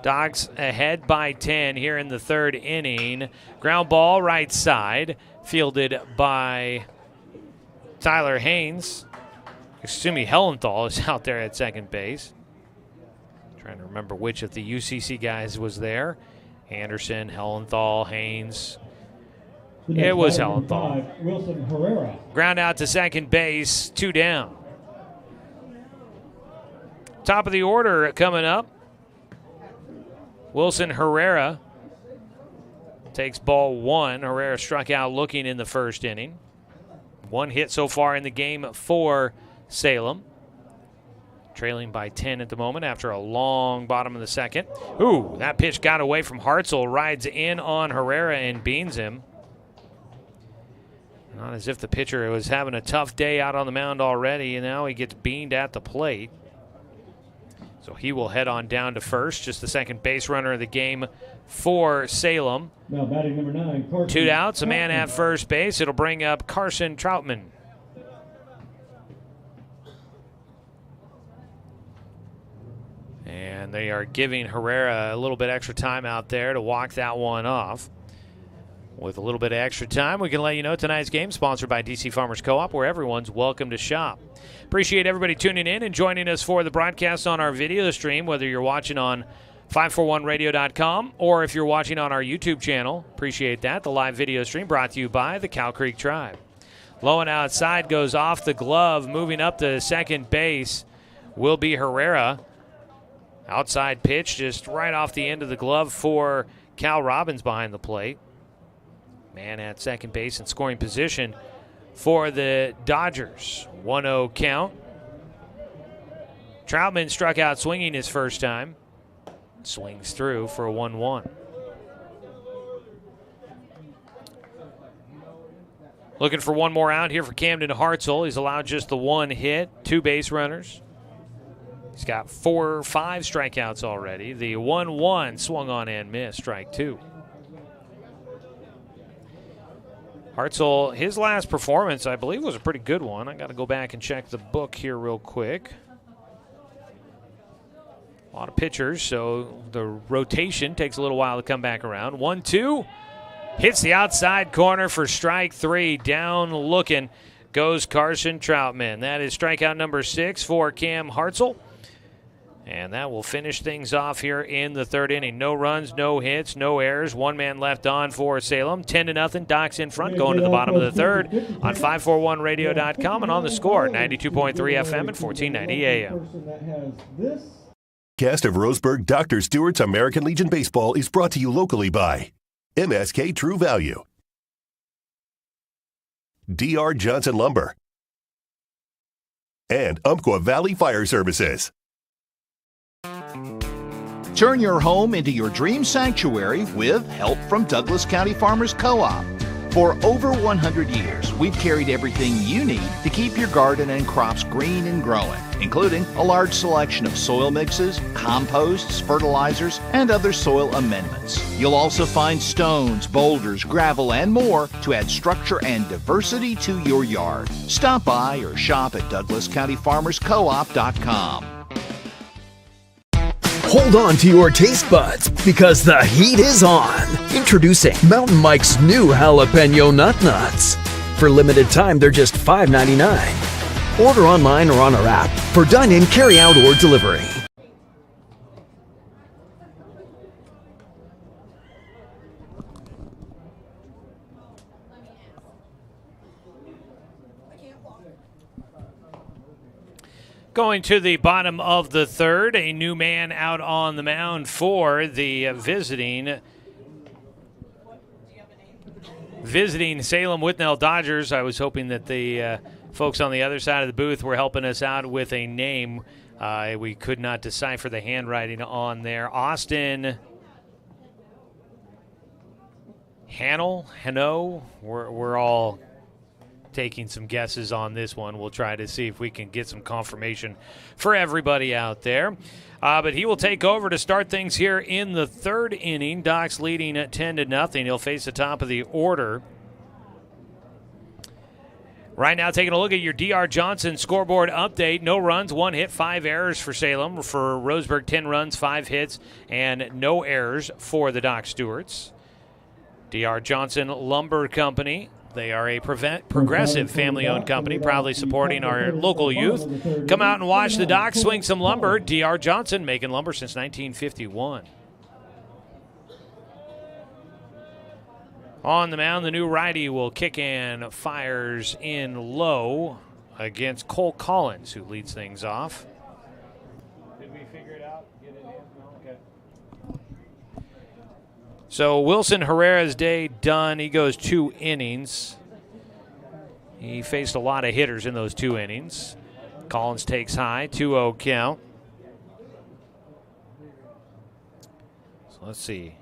Dogs ahead by 10 here in the third inning. Ground ball right side, fielded by Tyler Haynes. Excuse me, Hellenthal is out there at second base. Trying to remember which of the UCC guys was there. Anderson, Hellenthal, Haynes. It was Hellenthal. Wilson Herrera. Ground out to second base, 2 down. Top of the order coming up. Wilson Herrera takes ball 1. Herrera struck out looking in the first inning. 1 hit so far in the game for Salem. Trailing by 10 at the moment after a long bottom of the second. Ooh, that pitch got away from Hartzell. Rides in on Herrera and beans him. Not as if the pitcher was having a tough day out on the mound already, and now he gets beaned at the plate. So he will head on down to first, just the second base runner of the game for Salem. Now batting number 9, Carson 2 outs, a man Troutman. at first base. It'll bring up Carson Troutman. And And they are giving Herrera a little bit extra time out there to walk that one off. With a little bit of extra time, we can let you know tonight's game sponsored by DC Farmers Co-op, where everyone's welcome to shop. Appreciate everybody tuning in and joining us for the broadcast on our video stream, whether you're watching on 541radio.com or if you're watching on our YouTube channel. Appreciate that. The live video stream brought to you by the Cow Creek Tribe. Low and outside goes off the glove. Moving up to second base will be Herrera. Outside pitch just right off the end of the glove for Cal Robbins behind the plate. Man at second base in scoring position for the Dodgers. 1-0 count. Troutman struck out swinging his first time. Swings through for a 1-1. Looking for one more out here for Camden Hartzell. He's allowed just the one hit, 2 base runners. He's got 4 or 5 strikeouts already. The 1-1 swung on and missed, strike 2. Hartzell, his last performance, I believe, was a pretty good one. I got to go back and check the book here real quick. A lot of pitchers, so the rotation takes a little while to come back around. 1-2, hits the outside corner for strike 3. Down looking goes Carson Troutman. That is strikeout number 6 for Cam Hartzell. And that will finish things off here in the 3rd inning. No runs, no hits, no errors. 1 man left on for Salem. 10-0. Docs in front going to the bottom of the 3rd on 541radio.com and on the score, 92.3 FM and 1490 AM. Cast of Roseburg Dr. Stewart's American Legion Baseball is brought to you locally by MSK True Value, DR Johnson Lumber, and Umpqua Valley Fire Services. Turn your home into your dream sanctuary with help from Douglas County Farmers Co-op. For over 100 years, we've carried everything you need to keep your garden and crops green and growing, including a large selection of soil mixes, composts, fertilizers, and other soil amendments. You'll also find stones, boulders, gravel, and more to add structure and diversity to your yard. Stop by or shop at DouglasCountyFarmersCoop.com. Hold on to your taste buds because the heat is on. Introducing Mountain Mike's new jalapeno nut nuts. For limited time, they're just $5.99. Order online or on our app for dine-in, carry-out, or delivery. Going to the bottom of the 3rd, a new man out on the mound for the visiting Salem Withnell Dodgers. I was hoping that the folks on the other side of the booth were helping us out with a name. We could not decipher the handwriting on there. Austin Hanno, we're all taking some guesses on this one. We'll try to see if we can get some confirmation for everybody out there. But he will take over to start things here in the 3rd inning. Doc's leading at 10-0. He'll face the top of the order. Right now, taking a look at your DR Johnson scoreboard update. No runs, 1 hit, 5 errors for Salem. For Roseburg, 10 runs, 5 hits, and no errors for the Doc Stewarts. DR Johnson Lumber Company. They are a progressive family-owned company, proudly supporting our local youth. Come out and watch the Docs swing some lumber. DR Johnson making lumber since 1951. On the mound, the new righty will kick and fires in low against Cole Collins, who leads things off. Did we figure it out? Get it in? Okay. So Wilson Herrera's day done. He goes 2 innings. He faced a lot of hitters in those 2 innings. Collins takes high, 2-0 count. So let's see.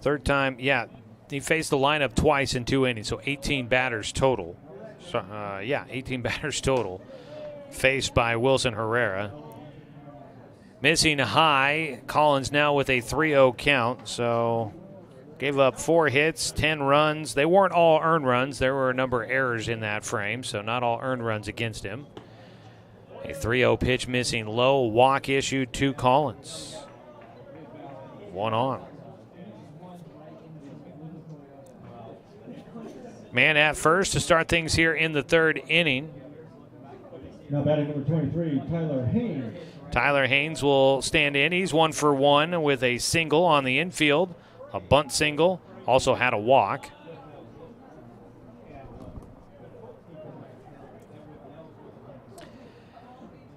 3rd time, yeah, he faced the lineup twice in 2 innings, so 18 batters total. So, 18 batters total faced by Wilson Herrera. Missing high, Collins now with a 3-0 count, so gave up 4 hits, 10 runs. They weren't all earned runs. There were a number of errors in that frame, so not all earned runs against him. A 3-0 pitch missing low, walk issued to Collins. 1 on. Man at first to start things here in the 3rd inning. Now batting number 23, Tyler Haynes. Tyler Haynes will stand in. He's 1 for 1 with a single on the infield, a bunt single, also had a walk.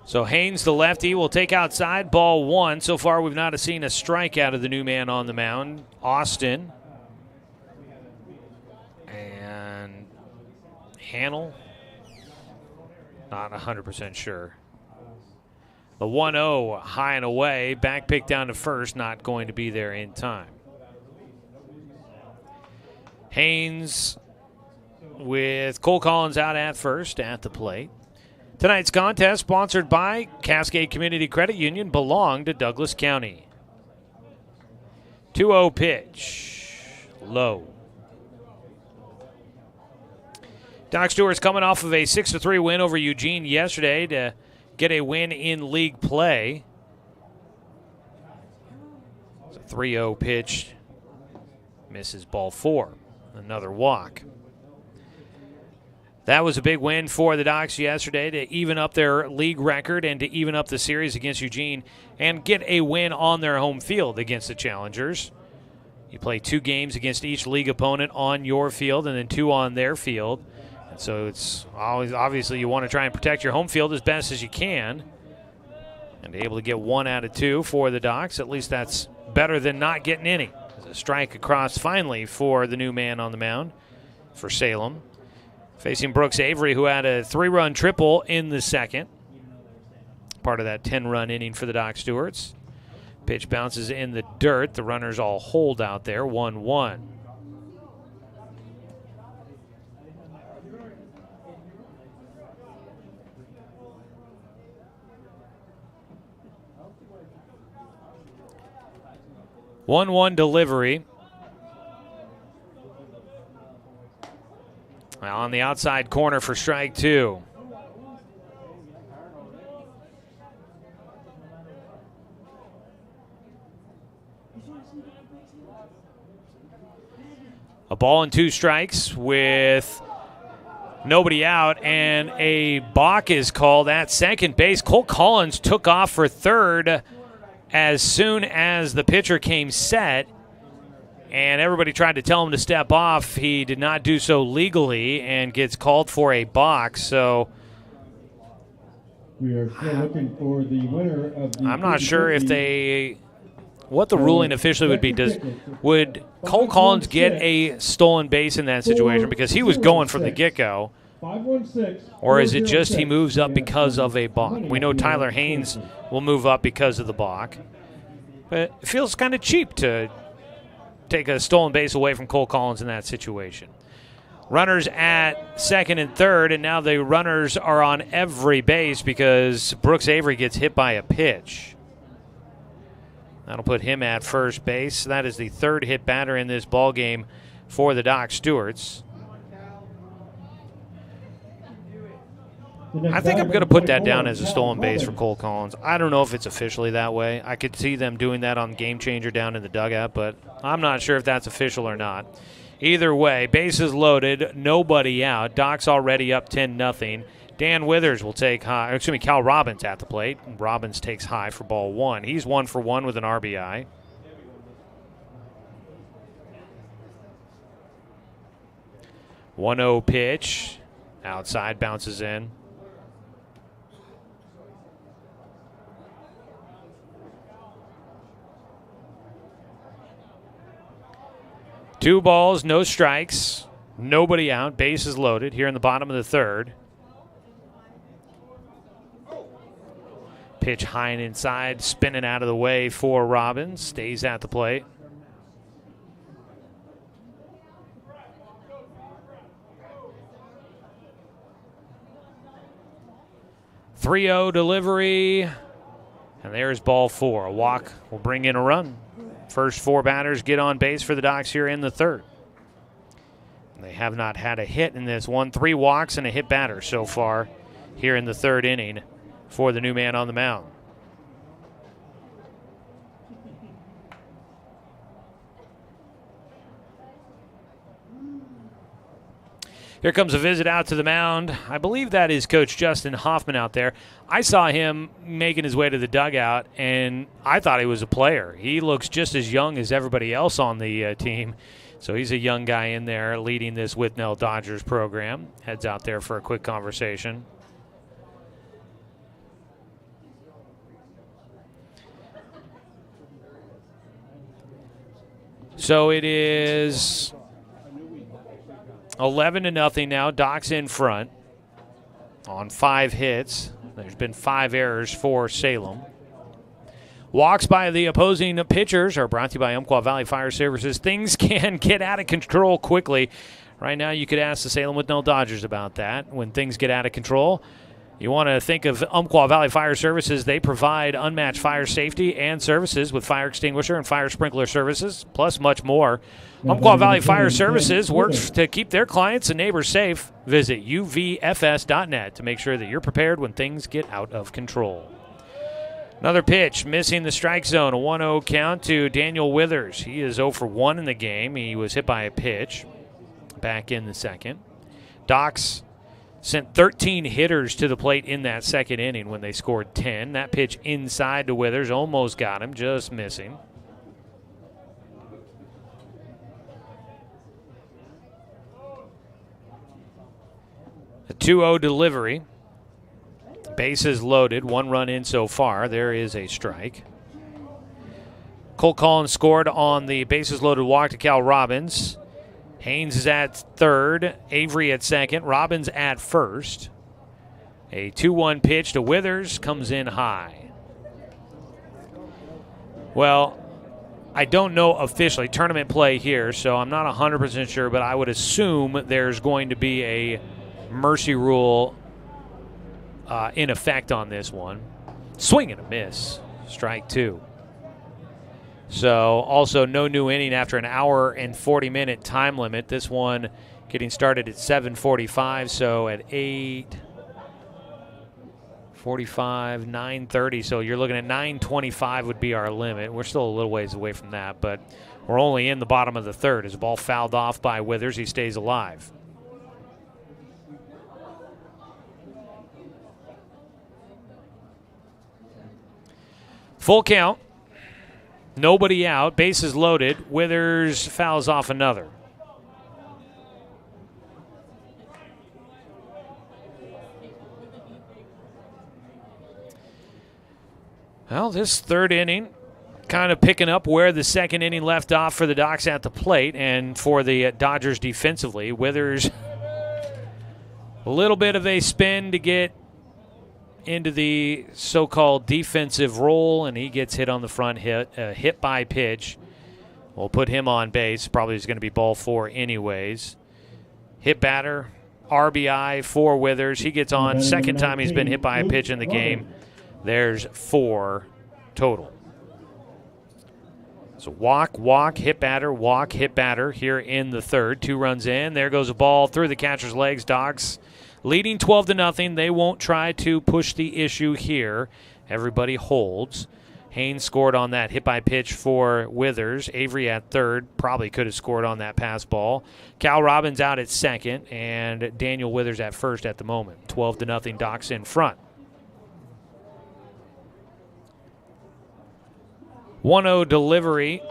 So Haynes, the lefty, will take outside, ball 1. So far, we've not seen a strikeout of the new man on the mound, Austin. And Hannell, not 100% sure. The 1-0 high and away, back pick down to first, not going to be there in time. Haynes with Cole Collins out at first at the plate. Tonight's contest, sponsored by Cascade Community Credit Union, belong to Douglas County. 2-0 pitch, low. Doc Stewart's coming off of a 6-3 win over Eugene yesterday to get a win in league play. It's a 3-0 pitch, misses ball 4, another walk. That was a big win for the Docs yesterday to even up their league record and to even up the series against Eugene and get a win on their home field against the Challengers. You play 2 games against each league opponent on your field and then 2 on their field. And so it's always, obviously, you want to try and protect your home field as best as you can. And able to get 1 out of 2 for the Docs. At least that's better than not getting any. There's a strike across finally for the new man on the mound for Salem. Facing Brooks Avery, who had a 3-run triple in the 2nd. Part of that 10-run inning for the Doc Stewarts. Pitch bounces in the dirt. The runners all hold out there, 1-1. One delivery. On the outside corner for strike 2. A ball and 2 strikes with nobody out, and a balk is called at second base. Cole Collins took off for third as soon as the pitcher came set. And everybody tried to tell him to step off. He did not do so legally and gets called for a box. So we are still looking for the winner of the. I'm not sure if what the ruling officially would be. Would Cole Collins get a stolen base in that situation because he was going from the get-go? Or is it just he moves up because of a balk? We know Tyler Haynes will move up because of the balk. But it feels kind of cheap to take a stolen base away from Cole Collins in that situation. Runners at second and third, and now the runners are on every base because Brooks Avery gets hit by a pitch. That'll put him at first base. That is the 3rd hit batter in this ball game for the Doc Stewarts. I think I'm going to put that down as a stolen base for Cole Collins. I don't know if it's officially that way. I could see them doing that on Game Changer down in the dugout, but I'm not sure if that's official or not. Either way, bases loaded, nobody out. Doc's already up 10-0. Dan Withers will take high. Cal Robbins at the plate. Robbins takes high for ball 1. He's 1 for 1 with an RBI. One-0 pitch. Outside, bounces in. Two balls, no strikes, nobody out, bases loaded here in the bottom of the 3rd. Pitch high and inside, spinning out of the way for Robbins, stays at the plate. .3-0 delivery, and there's ball 4. A walk will bring in a run. First 4 batters get on base for the Docs here in the 3rd. They have not had a hit in this one. 3 walks and a hit batter so far here in the 3rd inning for the new man on the mound. Here comes a visit out to the mound. I believe that is Coach Justin Hoffman out there. I saw him making his way to the dugout, and I thought he was a player. He looks just as young as everybody else on the team. So he's a young guy in there leading this Withnell Dodgers program. Heads out there for a quick conversation. So it is 11-0 now. Doc's in front on 5 hits. There's been 5 errors for Salem. Walks by the opposing pitchers are brought to you by Umpqua Valley Fire Services. Things can get out of control quickly. Right now, you could ask the Salem Withnell Dodgers about that. When things get out of control, you want to think of Umpqua Valley Fire Services. They provide unmatched fire safety and services with fire extinguisher and fire sprinkler services, plus much more. Umpqua Valley Fire Services works to keep their clients and neighbors safe. Visit uvfs.net to make sure that you're prepared when things get out of control. Another pitch, missing the strike zone. A 1-0 count to Daniel Withers. He is 0 for 1 in the game. He was hit by a pitch back in the second. Docs sent 13 hitters to the plate in that second inning when they scored 10. That pitch inside to Withers almost got him, just missing. A 2-0 delivery. Bases loaded, 1 run in so far. There is a strike. Cole Collins scored on the bases loaded walk to Cal Robbins. Haynes is at third, Avery at second, Robbins at first. A 2-1 pitch to Withers comes in high. Well, I don't know officially tournament play here, so I'm not 100% sure, but I would assume there's going to be a mercy rule in effect on this one. Swing and a miss. Strike 2. So also no new inning after an hour and 40-minute time limit. This one getting started at 7:45, so at 8:45, 9:30. So you're looking at 9:25 would be our limit. We're still a little ways away from that, but we're only in the bottom of the third. As the ball fouled off by Withers, he stays alive. Full count. Nobody out. Bases loaded. Withers fouls off another. Well, this third inning kind of picking up where the second inning left off for the Docs at the plate and for the Dodgers defensively. Withers, a little bit of a spin to get into the so-called defensive role, and he gets hit on the front hit by pitch. We'll put him on base. Probably is going to be ball 4 anyways. Hit batter, RBI for Withers. He gets on. Second time he's been hit by a pitch in the game. There's 4 total. So walk, hit batter here in the third. 2 runs in. There goes a ball through the catcher's legs. Dogs leading 12-0. They won't try to push the issue here. Everybody holds. Haynes scored on that hit by pitch for Withers. Avery at third. Probably could have scored on that pass ball. Cal Robbins out at second. And Daniel Withers at first at the moment. 12-0. Docs in front. 1-0 delivery.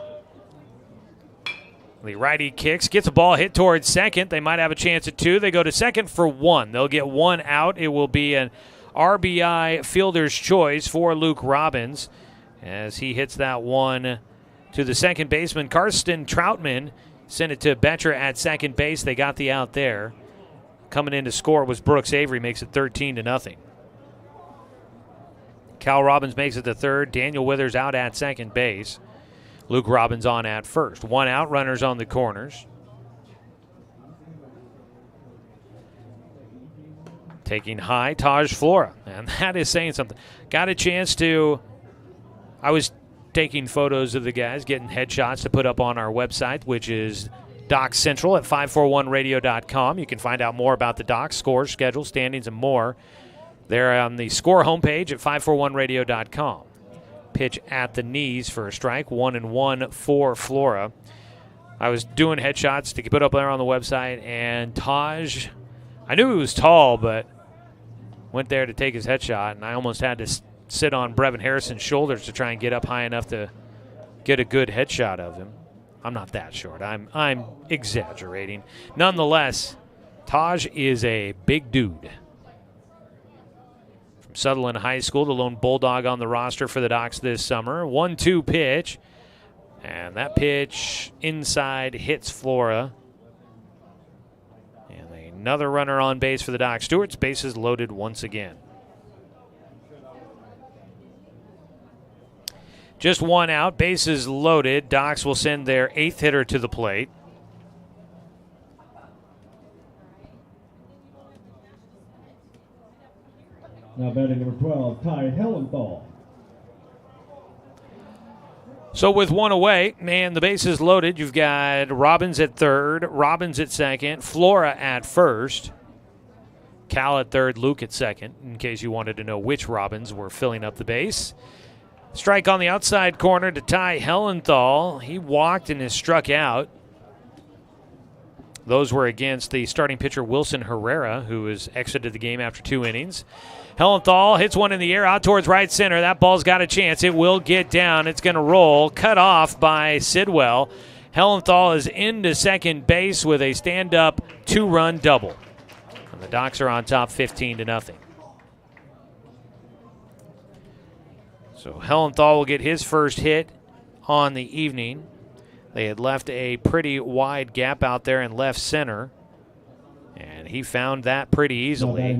The righty kicks, gets a ball hit towards second. They might have a chance at 2. They go to second for 1. They'll get 1 out. It will be an RBI fielder's choice for Luke Robbins as he hits that one to the second baseman. Karsten Troutman sent it to Betcher at second base. They got the out there. Coming in to score was Brooks Avery, makes it 13-0. Cal Robbins makes it the third. Daniel Withers out at second base. Luke Robbins on at first. 1 out, runners on the corners. Taking high, Taj Flora. And that is saying something. Got a chance to, I was taking photos of the guys, getting headshots to put up on our website, which is Docs Central at 541radio.com. You can find out more about the Docs, scores, schedule, standings, and more They're on the score homepage at 541radio.com. Pitch at the knees for a strike, 1-1 for Flora. I was doing headshots to put up there on the website, and Taj, I knew he was tall, but went there to take his headshot, and I almost had to sit on Brevin Harrison's shoulders to try and get up high enough to get a good headshot of him. I'm not that short. I'm exaggerating. Nonetheless, Taj is a big dude. From Sutherland High School, the lone Bulldog on the roster for the Docs this summer. 1-2 pitch. And that pitch inside hits Flora. And another runner on base for the Docs. Stewart's bases loaded once again. Just one out, bases loaded. Docs will send their 8th hitter to the plate. Now batting number 12, Ty Hellenthal. So with one away, man, the bases loaded. You've got Robbins at third, Robbins at second, Flora at first, Cal at third, Luke at second, in case you wanted to know which Robbins were filling up the base. Strike on the outside corner to Ty Hellenthal. He walked and is struck out. Those were against the starting pitcher Wilson Herrera, who has exited the game after 2 innings. Hellenthal hits one in the air out towards right center. That ball's got a chance. It will get down. It's going to roll. Cut off by Sidwell. Hellenthal is into second base with a stand-up 2-run double. And the Docs are on top 15-0. So Hellenthal will get his first hit on the evening. They had left a pretty wide gap out there in left center, and he found that pretty easily.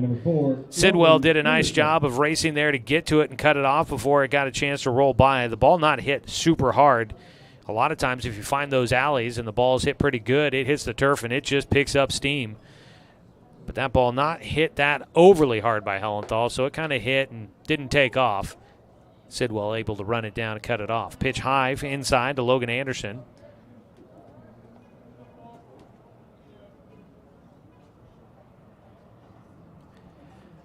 Sidwell did a nice job of racing there to get to it and cut it off before it got a chance to roll by. The ball not hit super hard. A lot of times if you find those alleys and the ball's hit pretty good, it hits the turf and it just picks up steam. But that ball not hit that overly hard by Hellenthal, so it kind of hit and didn't take off. Sidwell able to run it down and cut it off. Pitch high inside to Logan Anderson.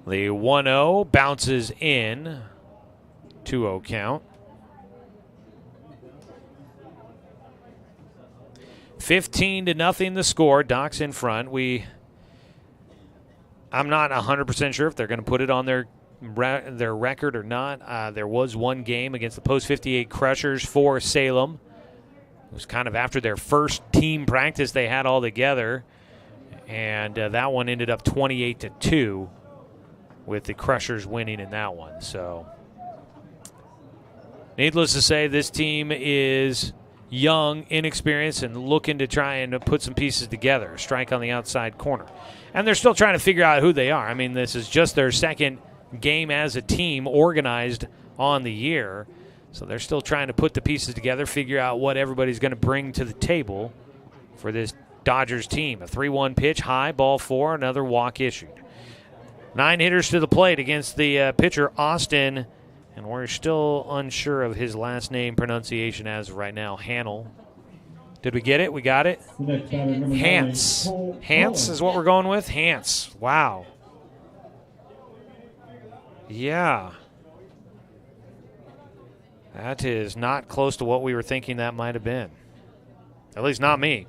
The 1-0 bounces in. 2-0 count. 15-0 the score. Docs in front. I'm not 100% sure if they're going to put it on their record or not. There was one game against the Post 58 Crushers for Salem. It was kind of after their first team practice they had all together. And that one ended up 28-2. With the Crushers winning in that one. So, needless to say, this team is young, inexperienced, and looking to try and put some pieces together. Strike on the outside corner. And they're still trying to figure out who they are. I mean, this is just their second game as a team organized on the year. So they're still trying to put the pieces together, figure out what everybody's going to bring to the table for this Dodgers team. A 3-1 pitch, high, ball 4, another walk issued. 9 hitters to the plate against the pitcher, Austin, and we're still unsure of his last name pronunciation as of right now. Hannell. Did we get it? We got it? Hance. Hance is what we're going with? Hance. Wow. Yeah. That is not close to what we were thinking that might have been. At least not me.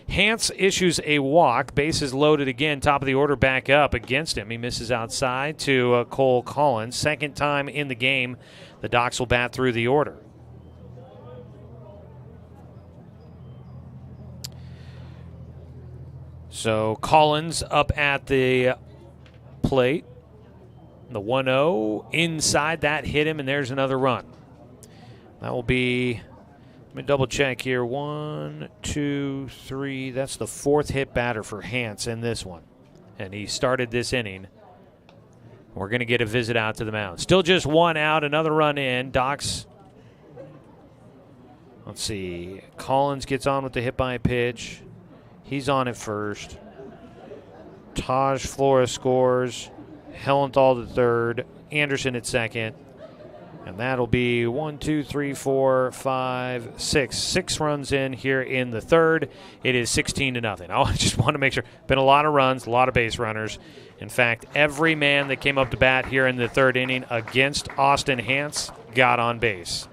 Hance issues a walk. Bases loaded again. Top of the order back up against him. He misses outside to Cole Collins. Second time in the game, the Docs will bat through the order. So Collins up at the plate. The 1-0 inside that hit him, and there's another run. That will be... Let me double check here. 1, 2, 3. That's the 4th hit batter for Hance in this one. And he started this inning. We're going to get a visit out to the mound. Still just 1 out, another run in. Docs. Let's see. Collins gets on with the hit by pitch. He's on at first. Taj Flora scores. Hellenthal to third. Anderson at second. And that'll be 1, 2, 3, 4, 5, 6. 6 runs in here in the third. It is 16-0. I just want to make sure. Been a lot of runs, a lot of base runners, In fact, every man that came up to bat here in the third inning against Austin Hance got on base.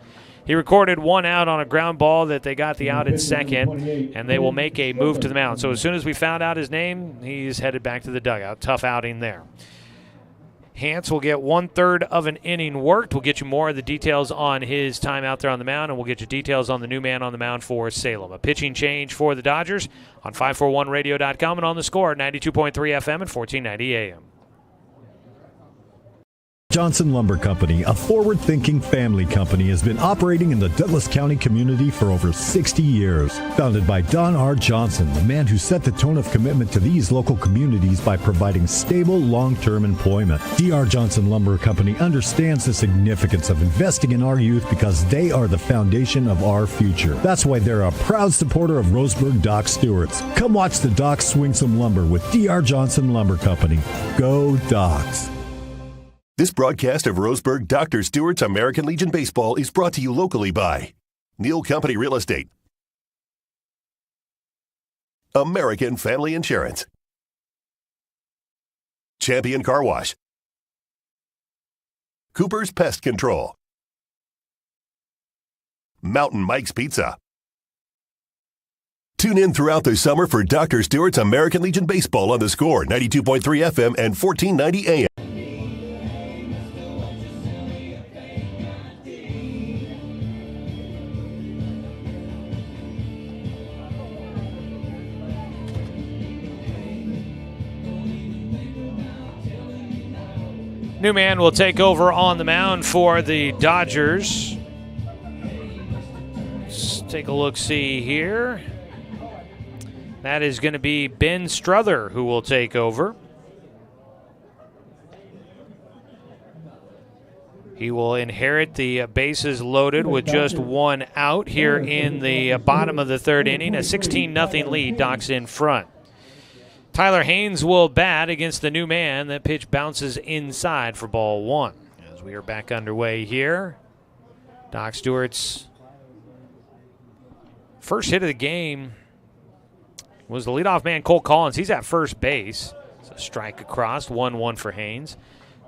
He recorded one out on a ground ball that they got the out at second, and they will make a move to the mound. So as soon as we found out his name, he's headed back to the dugout. Tough outing there. Hance will get 1/3 of an inning worked. We'll get you more of the details on his time out there on the mound, and we'll get you details on the new man on the mound for Salem. A pitching change for the Dodgers on 541radio.com and on the Score, 92.3 FM and 1490 AM. Johnson Lumber Company, a forward-thinking family company, has been operating in the Douglas County community for over 60 years. Founded by Don R. Johnson, the man who set the tone of commitment to these local communities by providing stable, long-term employment. D.R. Johnson Lumber Company understands the significance of investing in our youth because they are the foundation of our future. That's why they're a proud supporter of Roseburg Dock Stewarts. Come watch the Docks swing some lumber with D.R. Johnson Lumber Company. Go Docks! This broadcast of Roseburg Dr. Stewart's American Legion Baseball is brought to you locally by Neal Company Real Estate, American Family Insurance, Champion Car Wash, Cooper's Pest Control, Mountain Mike's Pizza. Tune in throughout the summer for Dr. Stewart's American Legion Baseball on the Score, 92.3 FM and 1490 AM. New man will take over on the mound for the Dodgers. Let's take a look-see here. That is going to be Ben Struther who will take over. He will inherit the bases loaded with just one out here in the bottom of the third inning. A 16-0 lead, Docks in front. Tyler Haynes will bat against the new man. That pitch bounces inside for ball one. As we are back underway here, Doc Stewart's first hit of the game was the leadoff man, Cole Collins. He's at first base. It's a strike across, 1-1 for Haynes.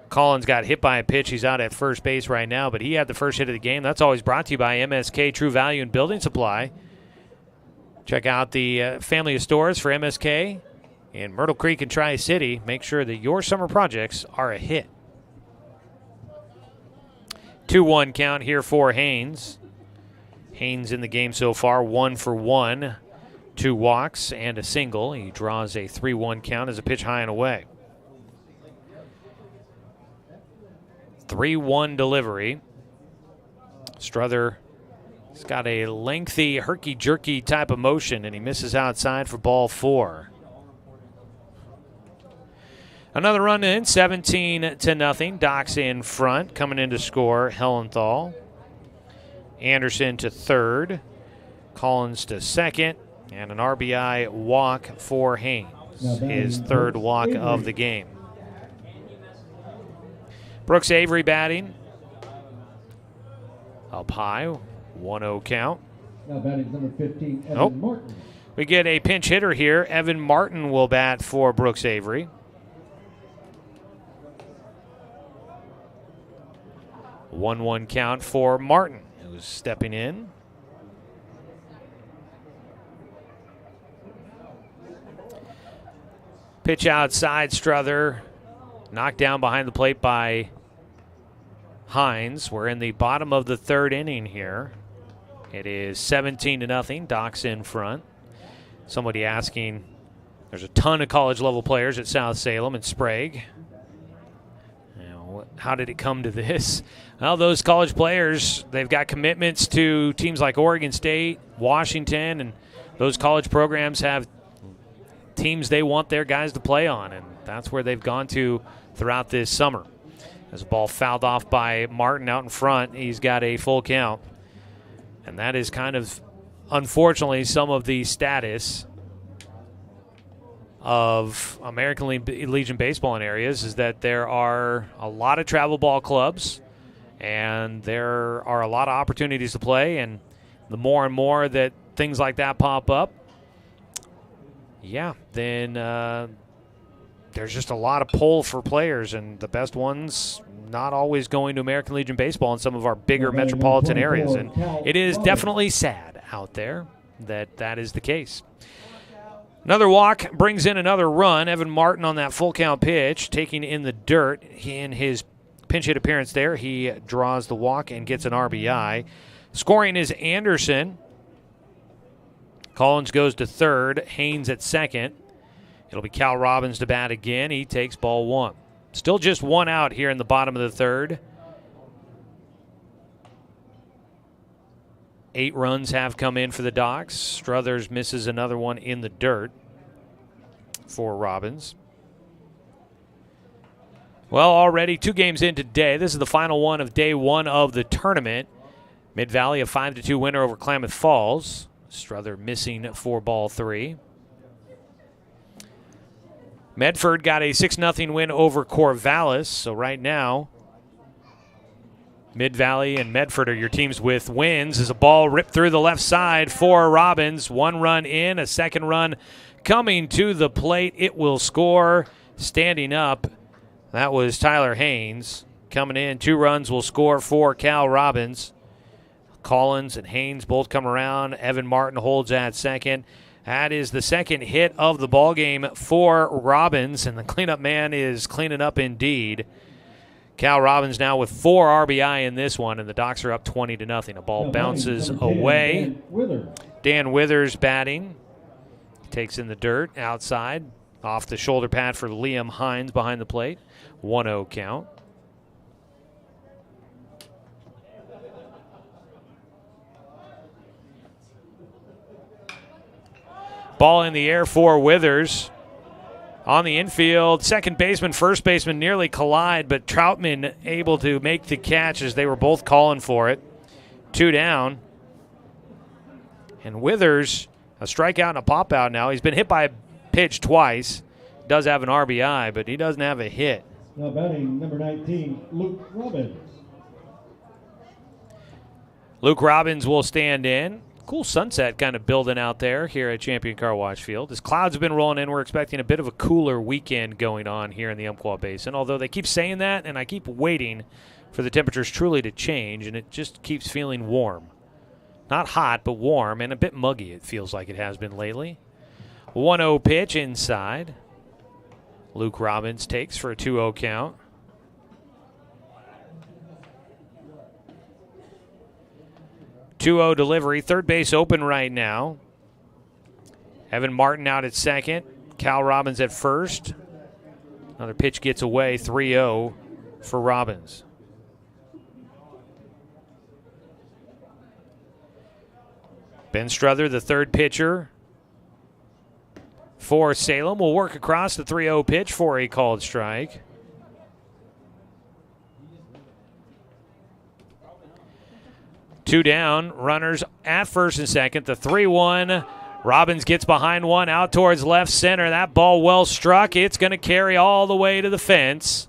Collins got hit by a pitch. He's out at first base right now, but he had the first hit of the game. That's always brought to you by MSK True Value and Building Supply. Check out the family of stores for MSK in Myrtle Creek and Tri-City. Make sure that your summer projects are a hit. 2-1 count here for Haynes. Haynes in the game so far, 1 for 1. 2 walks and a single. He draws a 3-1 count as a pitch high and away. 3-1 delivery. Struther has got a lengthy, herky-jerky type of motion, and he misses outside for ball 4. Another run in, 17-0. Docks in front. Coming in to score, Hellenthal. Anderson to third. Collins to second. And an RBI walk for Haynes. His third walk of the game. Brooks Avery batting. Up high, 1-0 count. Now batting number 15, Evan Martin. We get a pinch hitter here. Evan Martin will bat for Brooks Avery. 1-1 count for Martin, who's stepping in. Pitch outside, Struther. Knocked down behind the plate by Hines. We're in the bottom of the third inning here. It is 17-0. Docks in front. Somebody asking, there's a ton of college-level players at South Salem and Sprague. How did it come to this? Well, those college players, they've got commitments to teams like Oregon State, Washington, and those college programs have teams they want their guys to play on, and that's where they've gone to throughout this summer. As a ball fouled off by Martin out in front, he's got a full count. And that is kind of, unfortunately, some of the status of American Legion baseball in areas is that there are a lot of travel ball clubs and there are a lot of opportunities to play, and the more and more that things like that pop up, then there's just a lot of pull for players, and the best ones not always going to American Legion Baseball in some of our bigger metropolitan areas. And it is definitely sad out there that is the case. Another walk brings in another run. Evan Martin on that full count pitch, taking in the dirt. In his pinch hit appearance there, he draws the walk and gets an RBI. Scoring is Anderson. Collins goes to third. Haynes at second. It'll be Cal Robbins to bat again. He takes ball one. Still just one out here in the bottom of the third. 8 runs have come in for the Docs. Struthers misses another one in the dirt for Robbins. Well, already 2 games in today. This is the final one of day 1 of the tournament. Mid-Valley a 5-2 winner over Klamath Falls. Struther missing for ball 3. Medford got a 6-0 win over Corvallis. So right now, Mid-Valley and Medford are your teams with wins. As a ball ripped through the left side for Robbins. 1 run in, a second run coming to the plate. It will score. Standing up, that was Tyler Haynes. Coming in, 2 runs will score for Cal Robbins. Collins and Haynes both come around. Evan Martin holds at second. That is the second hit of the ballgame for Robbins, and the cleanup man is cleaning up indeed. Cal Robbins now with 4 RBI in this one, and the Docs are up 20-0. A ball bounces away. Dan Withers batting. Takes in the dirt outside. Off the shoulder pad for Liam Hines behind the plate. 1-0 count. Ball in the air for Withers. On the infield, second baseman, first baseman nearly collide, but Troutman able to make the catch as they were both calling for it. 2 down. And Withers, a strikeout and a pop out now. He's been hit by a pitch twice. Does have an RBI, but he doesn't have a hit. Now batting number 19, Luke Robbins. Luke Robbins will stand in. Cool sunset kind of building out there here at Champion Car Wash Field. As clouds have been rolling in, we're expecting a bit of a cooler weekend going on here in the Umpqua Basin, although they keep saying that, and I keep waiting for the temperatures truly to change, and it just keeps feeling warm. Not hot, but warm, and a bit muggy it feels like it has been lately. 1-0 pitch inside. Luke Robbins takes for a 2-0 count. Delivery, third base open right now. Evan Martin out at second. Cal Robbins at first. Another pitch gets away, 3-0 for Robbins. Ben Struther, the third pitcher for Salem, will work across the 3-0 pitch for a called strike. Two down, runners at first and second. The 3-1, Robbins gets behind one, out towards left center. That ball well struck. It's going to carry all the way to the fence.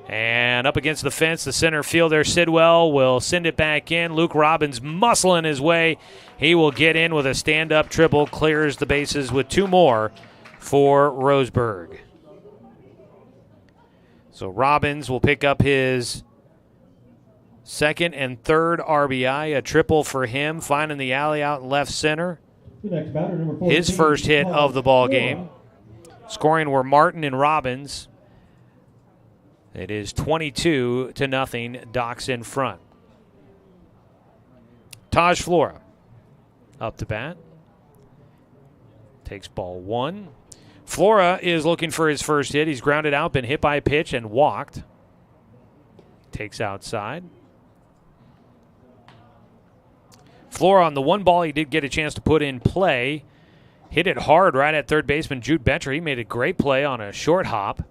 And up against the fence, the center fielder, Sidwell, will send it back in. Luke Robbins muscling his way. He will get in with a stand-up triple, clears the bases with 2 more for Roseburg. So Robbins will pick up his second and third RBI, a triple for him, finding the alley out in left center. The next batter, number 14, his first hit of the ball game. Scoring were Martin and Robbins. It is 22-0, Docs in front. Taj Flora up to bat. Takes ball 1. Flora is looking for his first hit. He's grounded out, been hit by a pitch and walked. Takes outside. Flora on the one ball he did get a chance to put in play. Hit it hard right at third baseman Jude Betcher. He made a great play on a short hop.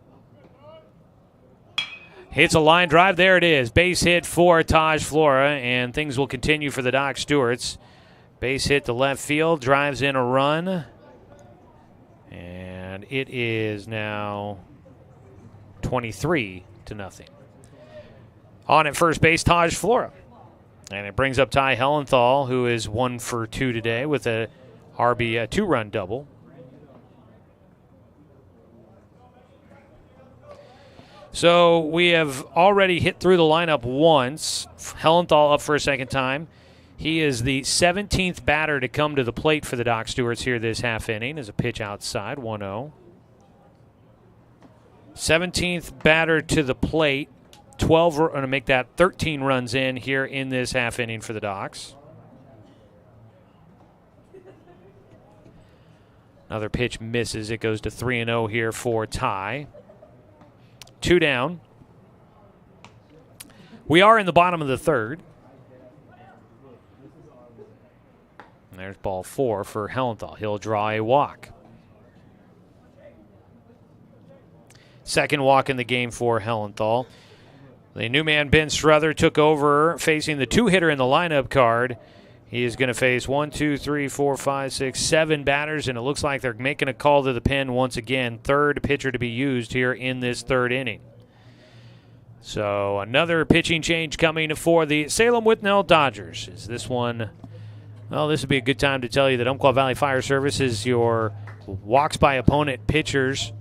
Hits a line drive. There it is. Base hit for Taj Flora, and things will continue for the Doc Stewarts. Base hit to left field. Drives in a run. And it is now 23-0. On at first base, Taj Flora. And it brings up Ty Hellenthal, who is 1 for 2 today with a 2-run double. So we have already hit through the lineup once. Hellenthal up for a second time. He is the 17th batter to come to the plate for the Doc Stewarts here this half inning as a pitch outside, 1-0. 17th batter to the plate. 12, going to make that 13 runs in here in this half inning for the Docs. Another pitch misses. It goes to 3-0 here for Ty. 2 down. We are in the bottom of the third. And there's ball 4 for Hellenthal. He'll draw a walk. Second walk in the game for Hellenthal. The new man, Ben Struther, took over facing the 2-hitter in the lineup card. He is going to face 1, 2, 3, 4, 5, 6, 7 batters, and it looks like they're making a call to the pen once again. Third pitcher to be used here in this third inning. So another pitching change coming for the Salem Withnell Dodgers. Is this one? Well, this would be a good time to tell you that Umpqua Valley Fire Service is your walks by opponent pitchers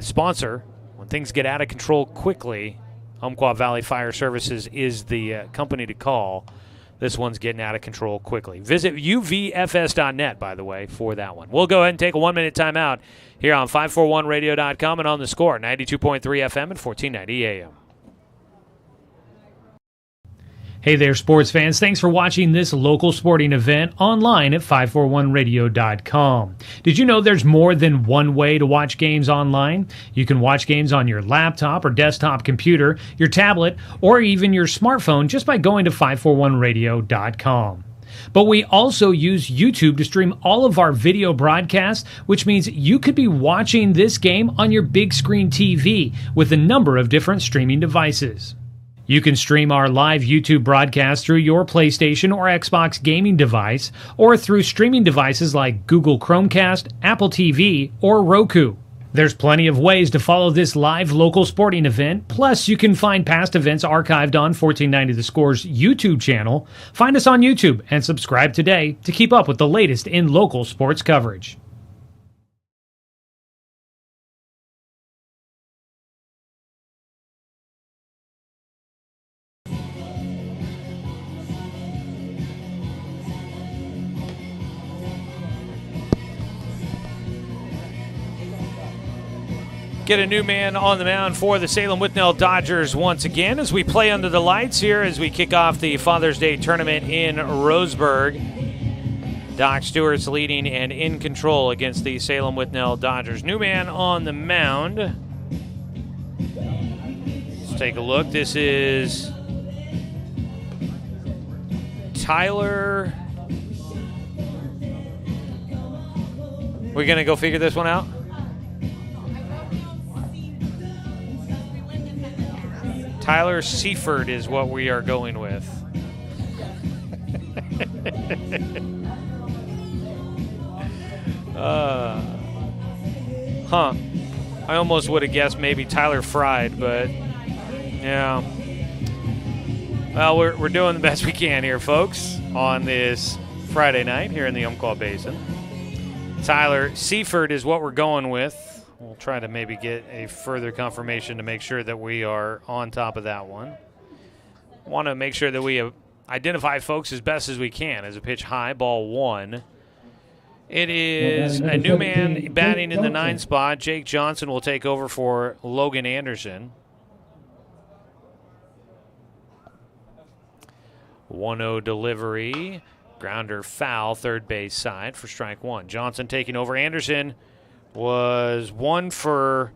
sponsor. When things get out of control quickly, Umpqua Valley Fire Services is the company to call. This one's getting out of control quickly. Visit uvfs.net, by the way, for that one. We'll go ahead and take a 1-minute timeout here on 541radio.com and on the Score, 92.3 FM and 1490 AM. Hey there, sports fans. Thanks for watching this local sporting event online at 541radio.com. Did you know there's more than one way to watch games online? You can watch games on your laptop or desktop computer, your tablet, or even your smartphone just by going to 541radio.com. But we also use YouTube to stream all of our video broadcasts, which means you could be watching this game on your big screen TV with a number of different streaming devices. You can stream our live YouTube broadcast through your PlayStation or Xbox gaming device, or through streaming devices like Google Chromecast, Apple TV, or Roku. There's plenty of ways to follow this live local sporting event, plus you can find past events archived on 1490 The Score's YouTube channel. Find us on YouTube and subscribe today to keep up with the latest in local sports coverage. Get a new man on the mound for the Salem Withnell Dodgers once again as we play under the lights here as we kick off the Father's Day tournament in Roseburg. Doc Stewart's leading and in control against the Salem Withnell Dodgers. New man on the mound. Let's take a look. This is Tyler. We're going to go figure this one out? Tyler Seaford is what we are going with. I almost would have guessed maybe Tyler Fried, but yeah. Well, we're doing the best we can here, folks, on this Friday night here in the Umpqua Basin. Tyler Seaford is what we're going with. We'll try to maybe get a further confirmation to make sure that we are on top of that one. Want to make sure that we identify folks as best as we can as a pitch high, ball 1. It is a new man batting in the 9 spot. Jake Johnson will take over for Logan Anderson. 1-0 delivery. Grounder foul, third base side for strike 1. Johnson taking over. Anderson was 1 for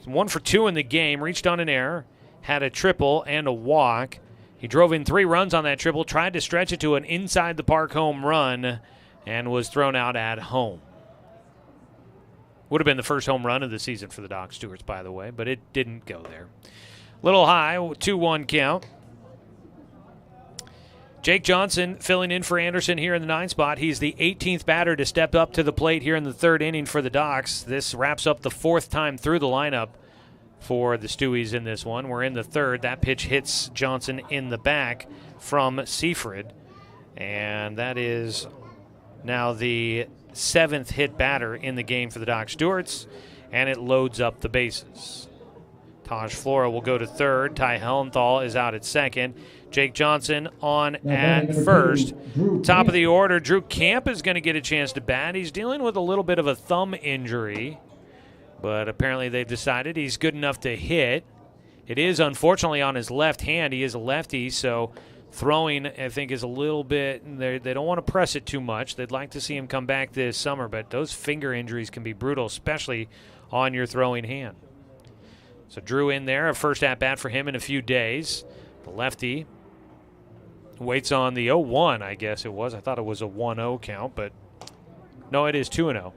2 in the game, reached on an error, had a triple and a walk. He drove in 3 runs on that triple, tried to stretch it to an inside the park home run, and was thrown out at home. Would have been the first home run of the season for the Doc Stewarts, by the way, but it didn't go there. Little high, 2-1 count. Jake Johnson filling in for Anderson here in the 9 spot. He's the 18th batter to step up to the plate here in the 3rd inning for the Docs. This wraps up the 4th time through the lineup for the Stewies in this one. We're in the 3rd. That pitch hits Johnson in the back from Seaford. And that is now the 7th hit batter in the game for the Doc Stewarts. and it loads up the bases. Taj Flora will go to third. Ty Hellenthal is out at second. Jake Johnson on at first. Top of the order, Drew Camp is going to get a chance to bat. He's dealing with a little bit of a thumb injury, but apparently they've decided he's good enough to hit. It is unfortunately on his left hand. He is a lefty, so throwing, I think, is a little bit, they don't want to press it too much. They'd like to see him come back this summer, but those finger injuries can be brutal, especially on your throwing hand. So Drew in there, a first at-bat for him in a few days. The lefty waits on the 0-1, I guess it was. I thought it was a 1-0 count, but no, it is 2-0.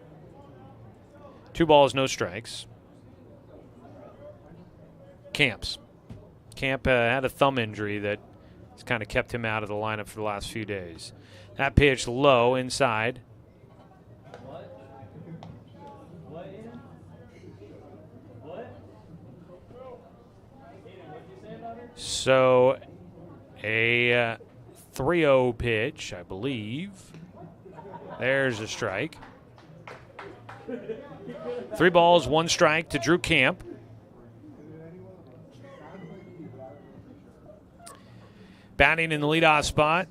2 balls, no strikes. Camp had a thumb injury that has kind of kept him out of the lineup for the last few days. That pitch low inside. So a 3-0 pitch, I believe. There's a strike. 3 balls, 1 strike to Drew Camp. Batting in the leadoff spot.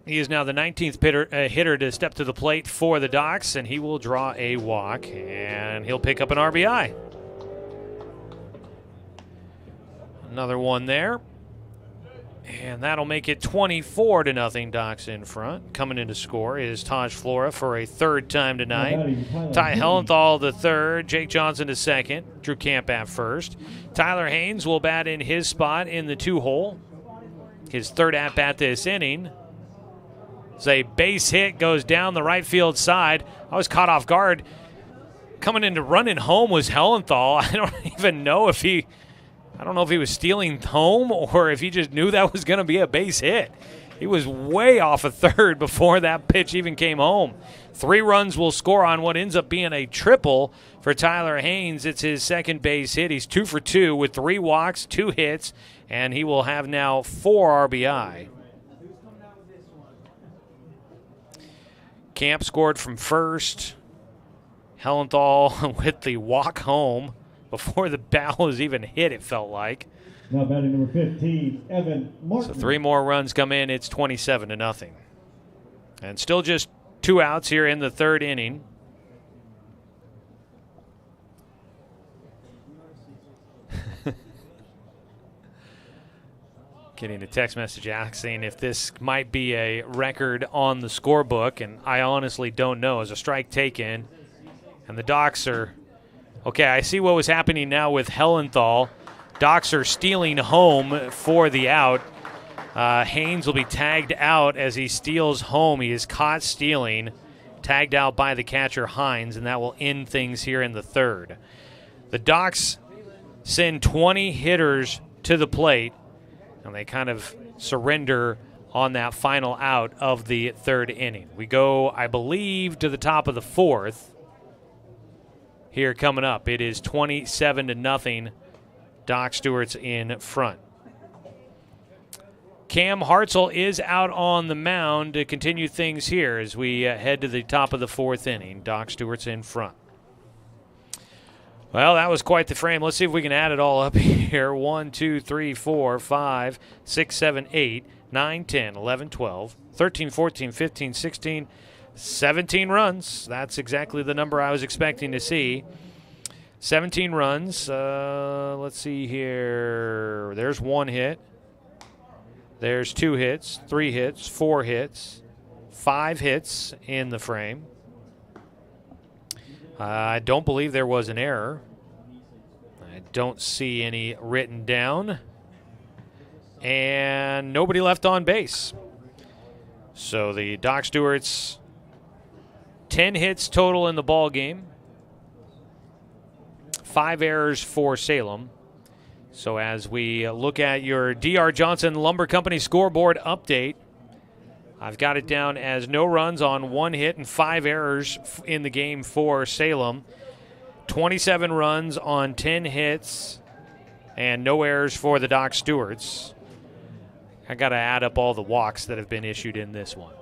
He is now the 19th hitter to step to the plate for the Docs, and he will draw a walk, and he'll pick up an RBI. Another one there. And that'll make it 24-0. Docs in front. Coming in to score is Taj Flora for a third time tonight. Ty Hellenthal the third. Jake Johnson to second. Drew Camp at first. Tyler Haynes will bat in his spot in the 2-hole. His third at-bat this inning. As a base hit goes down the right field side. I was caught off guard. Coming in to running home was Hellenthal. I don't even know if he was stealing home or if he just knew that was going to be a base hit. He was way off a third before that pitch even came home. 3 runs will score on what ends up being a triple for Tyler Haynes. It's his second base hit. He's 2 for 2 with 3 walks, 2 hits, and he will have now 4 RBI. Camp scored from first. Hellenthal with the walk home before the ball was even hit, it felt like. Now batting number 15, Evan Martin. So 3 more runs come in. It's 27-0. And still just 2 outs here in the third inning. Getting a text message asking if this might be a record on the scorebook, and I honestly don't know. As a strike taken, and the Docs are... Okay, I see what was happening now with Hellenthal. Docs are stealing home for the out. Haynes will be tagged out as he steals home. He is caught stealing, tagged out by the catcher Hines, and that will end things here in the third. The Docs send 20 hitters to the plate, and they kind of surrender on that final out of the third inning. We go, I believe, to the top of the fourth. Here coming up, it is 27-0. Doc Stewart's in front. Cam Hartzell is out on the mound to continue things here as we head to the top of the fourth inning. Doc Stewart's in front. Well, that was quite the frame. Let's see if we can add it all up here. 1, 2, 3, 4, 5, 6, 7, 8, 9, 10, 11, 12, 13, 14, 15, 16, 17 runs. That's exactly the number I was expecting to see. 17 runs. Let's see here. There's 1 hit. There's 2 hits, 3 hits, 4 hits, 5 hits in the frame. I don't believe there was an error. I don't see any written down. And nobody left on base. So the Doc Stewarts, 10 hits total in the ball game. 5 errors for Salem. So as we look at your D.R. Johnson Lumber Company scoreboard update, I've got it down as no runs on 1 hit and 5 errors in the game for Salem. 27 runs on 10 hits and no errors for the Doc Stewarts. I got to add up all the walks that have been issued in this one.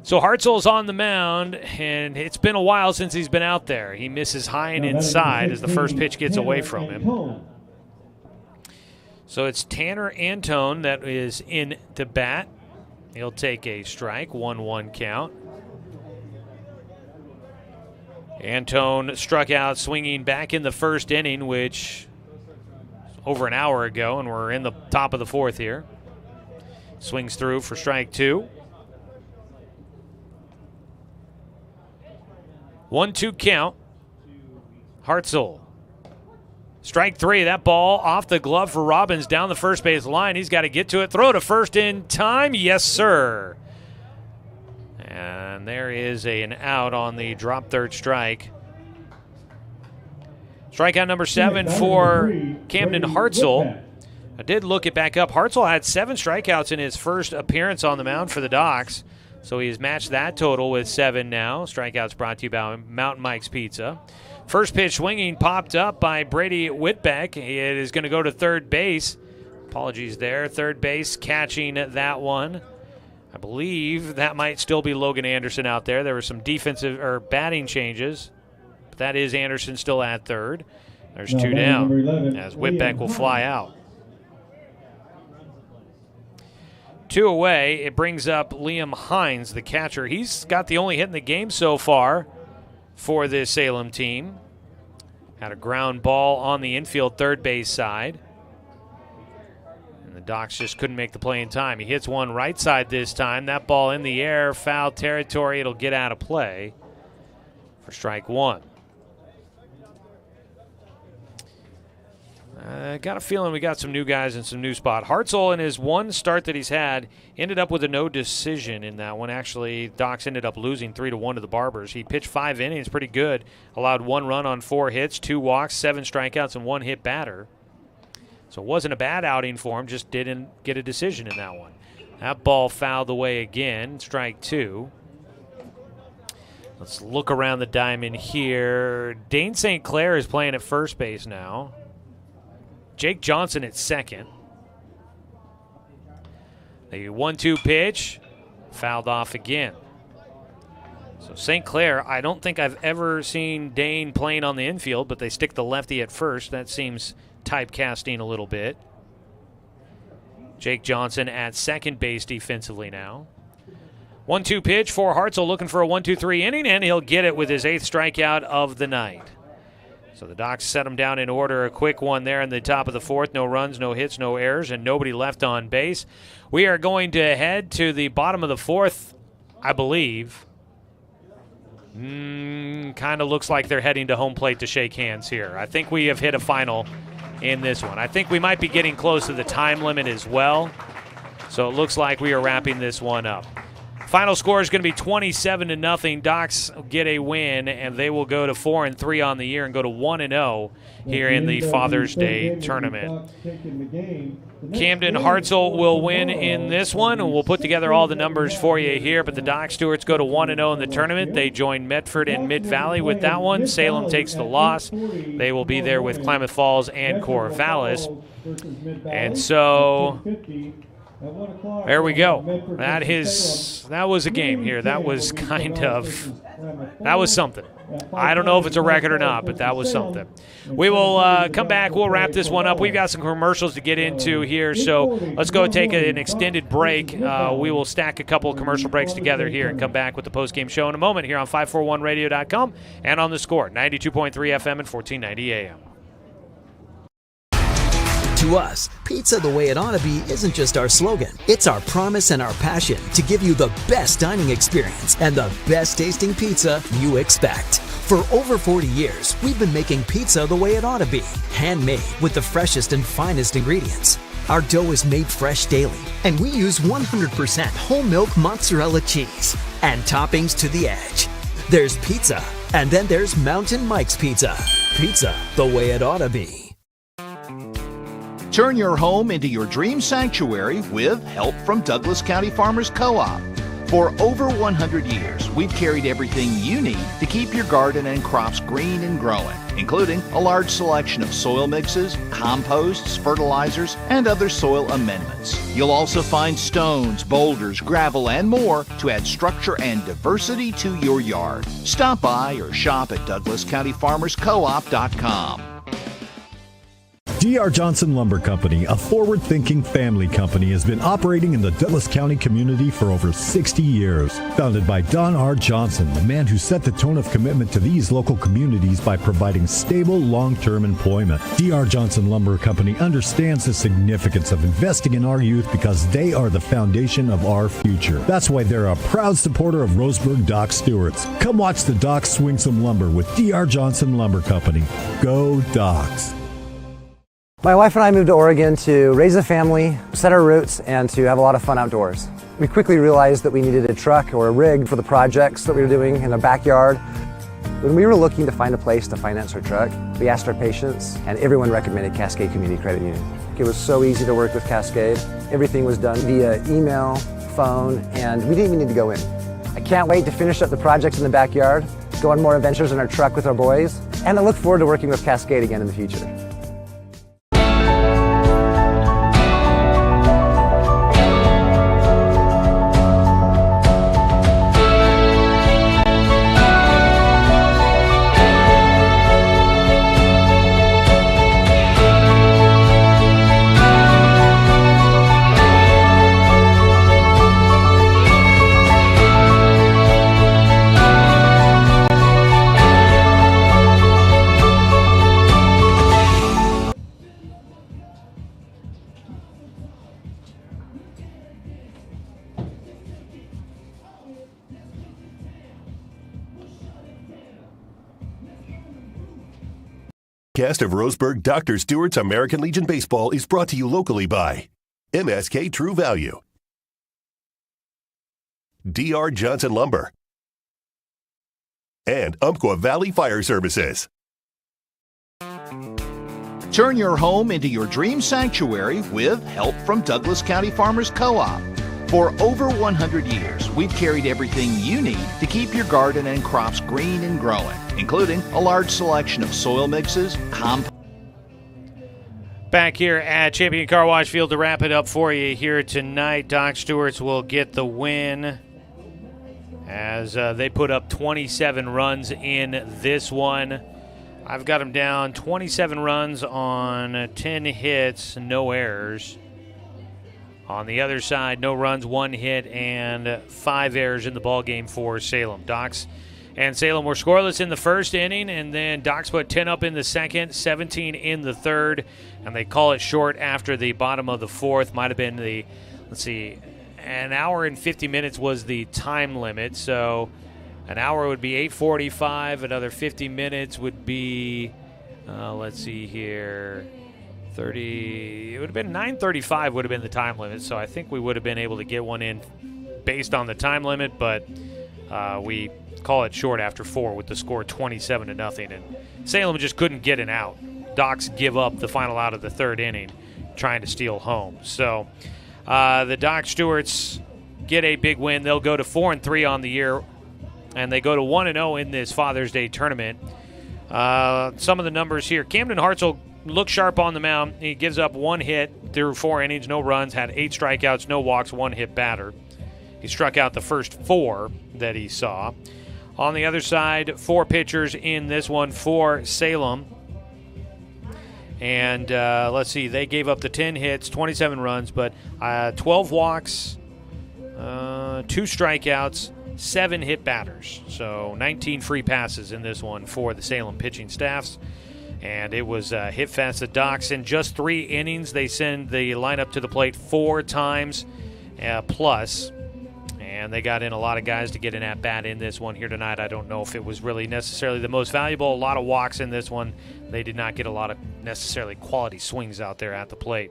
So Hartzell's on the mound, and it's been a while since he's been out there. He misses high and inside as the first pitch gets away from him. So it's Tanner Antone that is in to bat. He'll take a strike, 1-1 count. Antone struck out swinging back in the first inning, which was over an hour ago, and we're in the top of the fourth here. Swings through for strike 2. 1-2 count. Hartzell. Strike 3. That ball off the glove for Robbins down the first base line. He's got to get to it. Throw to first in time. Yes, sir. And there is an out on the drop third strike. Strikeout number 7 for Camden Hartzell. I did look it back up. Hartzell had 7 strikeouts in his first appearance on the mound for the Docs. So he's matched that total with 7 now. Strikeouts brought to you by Mountain Mike's Pizza. First pitch swinging popped up by Brady Whitbeck. It is going to go to third base. Apologies there. Third base catching that one. I believe that might still be Logan Anderson out there. There were some defensive or batting changes. But that is Anderson still at third. There's 2 down as Whitbeck will fly out. 2 away. It brings up Liam Hines, the catcher. He's got the only hit in the game so far for this Salem team. Had a ground ball on the infield third base side. And the Docs just couldn't make the play in time. He hits one right side this time. That ball in the air, foul territory. It'll get out of play for strike 1. I got a feeling we got some new guys in some new spot. Hartzell, in his one start that he's had, ended up with a no decision in that one. Actually, Docs ended up losing 3-1 to the Barbers. He pitched 5 innings, pretty good. Allowed 1 run on 4 hits, 2 walks, 7 strikeouts, and 1 hit batter. So it wasn't a bad outing for him, just didn't get a decision in that one. That ball fouled away again, strike 2. Let's look around the diamond here. Dane St. Clair is playing at first base now. Jake Johnson at second. The 1-2 pitch fouled off again. So St. Clair, I don't think I've ever seen Dane playing on the infield, but they stick the lefty at first. That seems typecasting a little bit. Jake Johnson at second base defensively now. 1-2 pitch for Hartzell, looking for a 1-2-3 inning, and he'll get it with his 8th strikeout of the night. So the Docs set him down in order. A quick one there in the top of the 4th. No runs, no hits, no errors, and nobody left on base. We are going to head to the bottom of the 4th, I believe. Kind of looks like they're heading to home plate to shake hands here. I think we have hit a final in this one. I think we might be getting close to the time limit as well. So it looks like we are wrapping this one up. Final score is going to be 27-0. Docs get a win, and they will go to 4-3 on the year and go to 1-0 here in the Father's Day tournament. Camden Hartzell will win in this one, and we'll put together all the numbers for you here. But the Doc Stewarts go to 1-0 in the tournament. They join Medford and Mid-Valley with that one. Salem takes the loss. They will be there with Klamath Falls and Corvallis. And so there we go. That was a game here. That was something. I don't know if it's a record or not, but that was something. We will come back. We'll wrap this one up. We've got some commercials to get into here, so let's go take an extended break. We will stack a couple of commercial breaks together here and come back with the postgame show in a moment here on 541radio.com and on The Score, 92.3 FM and 1490 AM. To us, pizza the way it ought to be isn't just our slogan. It's our promise and our passion to give you the best dining experience and the best tasting pizza you expect. For over 40 years, we've been making pizza the way it ought to be. Handmade with the freshest and finest ingredients. Our dough is made fresh daily, and we use 100% whole milk mozzarella cheese and toppings to the edge. There's pizza, and then there's Mountain Mike's Pizza. Pizza the way it ought to be. Turn your home into your dream sanctuary with help from Douglas County Farmers Co-op. For over 100 years, we've carried everything you need to keep your garden and crops green and growing. including a large selection of soil mixes, composts, fertilizers, and other soil amendments. You'll also find stones, boulders, gravel, and more to add structure and diversity to your yard. Stop by or shop at DouglasCountyFarmersCoop.com. D.R. Johnson Lumber Company, a forward-thinking family company, has been operating in the Douglas County community for over 60 years. Founded by Don R. Johnson, the man who set the tone of commitment to these local communities by providing stable, long-term employment. D.R. Johnson Lumber Company understands the significance of investing in our youth because they are the foundation of our future. That's why they're a proud supporter of Roseburg Dock Stewarts. Come watch the Docks swing some lumber with D.R. Johnson Lumber Company. Go Docks! My wife and I moved to Oregon to raise a family, set our roots, and to have a lot of fun outdoors. We quickly realized that we needed a truck or a rig for the projects that we were doing in the backyard. When we were looking to find a place to finance our truck, we asked our patients, and everyone recommended Cascade Community Credit Union. It was so easy to work with Cascade. Everything was done via email, phone, and we didn't even need to go in. I can't wait to finish up the projects in the backyard, go on more adventures in our truck with our boys, and I look forward to working with Cascade again in the future. Cast of Roseburg Dr. Stewart's American Legion Baseball is brought to you locally by MSK True Value, D.R. Johnson Lumber, and Umpqua Valley Fire Services. Turn your home into your dream sanctuary with help from Douglas County Farmers Co-op. For over 100 years, we've carried everything you need to keep your garden and crops green and growing, including a large selection of soil mixes, compost. Back here at Champion Car Wash Field to wrap it up for you here tonight. Doc Stewarts will get the win as they put up 27 runs in this one. I've got them down 27 runs on 10 hits, no errors. On the other side, no runs, 1 hit, and 5 errors in the ballgame for Salem. Docs and Salem were scoreless in the first inning, and then Docs put 10 up in the second, 17 in the third, and they call it short after the bottom of the fourth. Might have been an hour and 50 minutes was the time limit, so an hour would be 8:45. Another 50 minutes would be, 30, it would have been 9:35 would have been the time limit, so I think we would have been able to get one in based on the time limit, but we call it short after 4 with the score 27-0, and Salem just couldn't get an out. Docs give up the final out of the third inning trying to steal home. So the Doc Stewarts get a big win. They'll go to 4-3 on the year, and they go to 1-0 in this Father's Day tournament. Some of the numbers here. Camden Hartzell looked sharp on the mound. He gives up 1 hit through 4 innings, no runs, had 8 strikeouts, no walks, 1 hit batter. He struck out the first 4 that he saw. On the other side, 4 pitchers in this one for Salem. And let's see, they gave up the 10 hits, 27 runs, but 12 walks, 2 strikeouts, 7 hit batters. So 19 free passes in this one for the Salem pitching staffs. And it was hit fast. The Docs, in just 3 innings, they send the lineup to the plate 4 times plus. And they got in a lot of guys to get an at-bat in this one here tonight. I don't know if it was really necessarily the most valuable. A lot of walks in this one. They did not get a lot of necessarily quality swings out there at the plate.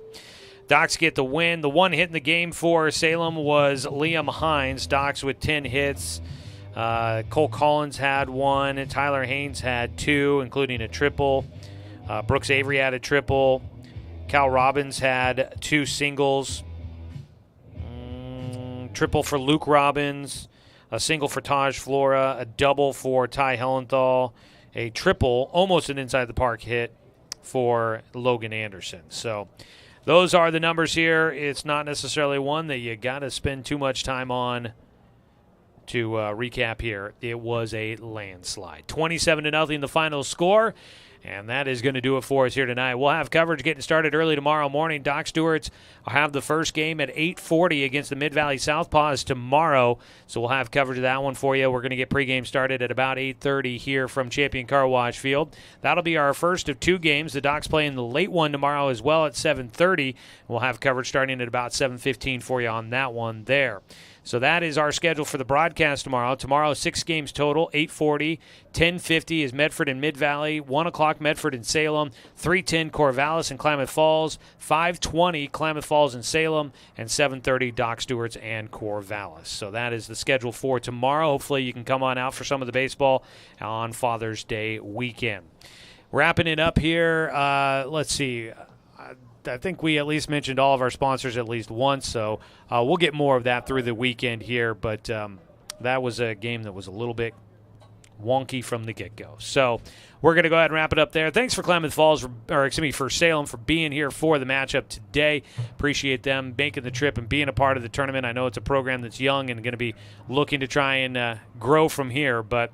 Docs get the win. The 1 hit in the game for Salem was Liam Hines. Docs with 10 hits. Cole Collins had 1, and Tyler Haynes had 2, including a triple. Brooks Avery had a triple. Cal Robbins had 2 singles. Triple for Luke Robbins, a single for Taj Flora, a double for Ty Hellenthal, a triple, almost an inside-the-park hit for Logan Anderson. So those are the numbers here. It's not necessarily one that you got to spend too much time on. To recap here, it was a landslide. 27-0 the final score, and that is going to do it for us here tonight. We'll have coverage getting started early tomorrow morning. Doc Stewarts will have the first game at 8:40 against the Mid-Valley Southpaws tomorrow, so we'll have coverage of that one for you. We're going to get pregame started at about 8:30 here from Champion Car Wash Field. That'll be our first of two games. The Doc's playing the late one tomorrow as well at 7:30. We'll have coverage starting at about 7:15 for you on that one there. So that is our schedule for the broadcast tomorrow. Tomorrow, 6 games total, 8:40. 10:50 is Medford and Mid-Valley. 1 o'clock, Medford and Salem. 3:10, Corvallis and Klamath Falls. 5:20, Klamath Falls and Salem. And 7:30, Doc Stewarts and Corvallis. So that is the schedule for tomorrow. Hopefully you can come on out for some of the baseball on Father's Day weekend. Wrapping it up here, let's see. I think we at least mentioned all of our sponsors at least once, so we'll get more of that through the weekend here. But that was a game that was a little bit wonky from the get-go. So we're going to go ahead and wrap it up there. Thanks for Klamath Falls, for Salem for being here for the matchup today. Appreciate them making the trip and being a part of the tournament. I know it's a program that's young and going to be looking to try and grow from here, but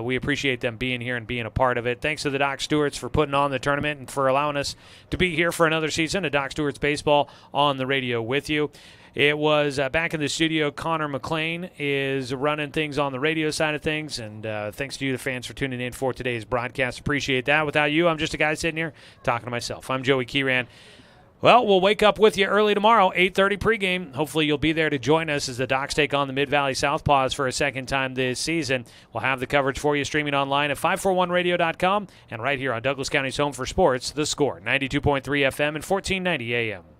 we appreciate them being here and being a part of it. Thanks to the Doc Stewarts for putting on the tournament and for allowing us to be here for another season of Doc Stewarts Baseball on the radio with you. It was back in the studio. Connor McLean is running things on the radio side of things, and thanks to you, the fans, for tuning in for today's broadcast. Appreciate that. Without you, I'm just a guy sitting here talking to myself. I'm Joey Kieran. Well, we'll wake up with you early tomorrow, 8:30 pregame. Hopefully you'll be there to join us as the Docs take on the Mid-Valley Southpaws for a second time this season. We'll have the coverage for you streaming online at 541radio.com and right here on Douglas County's home for sports, The Score, 92.3 FM and 1490 AM.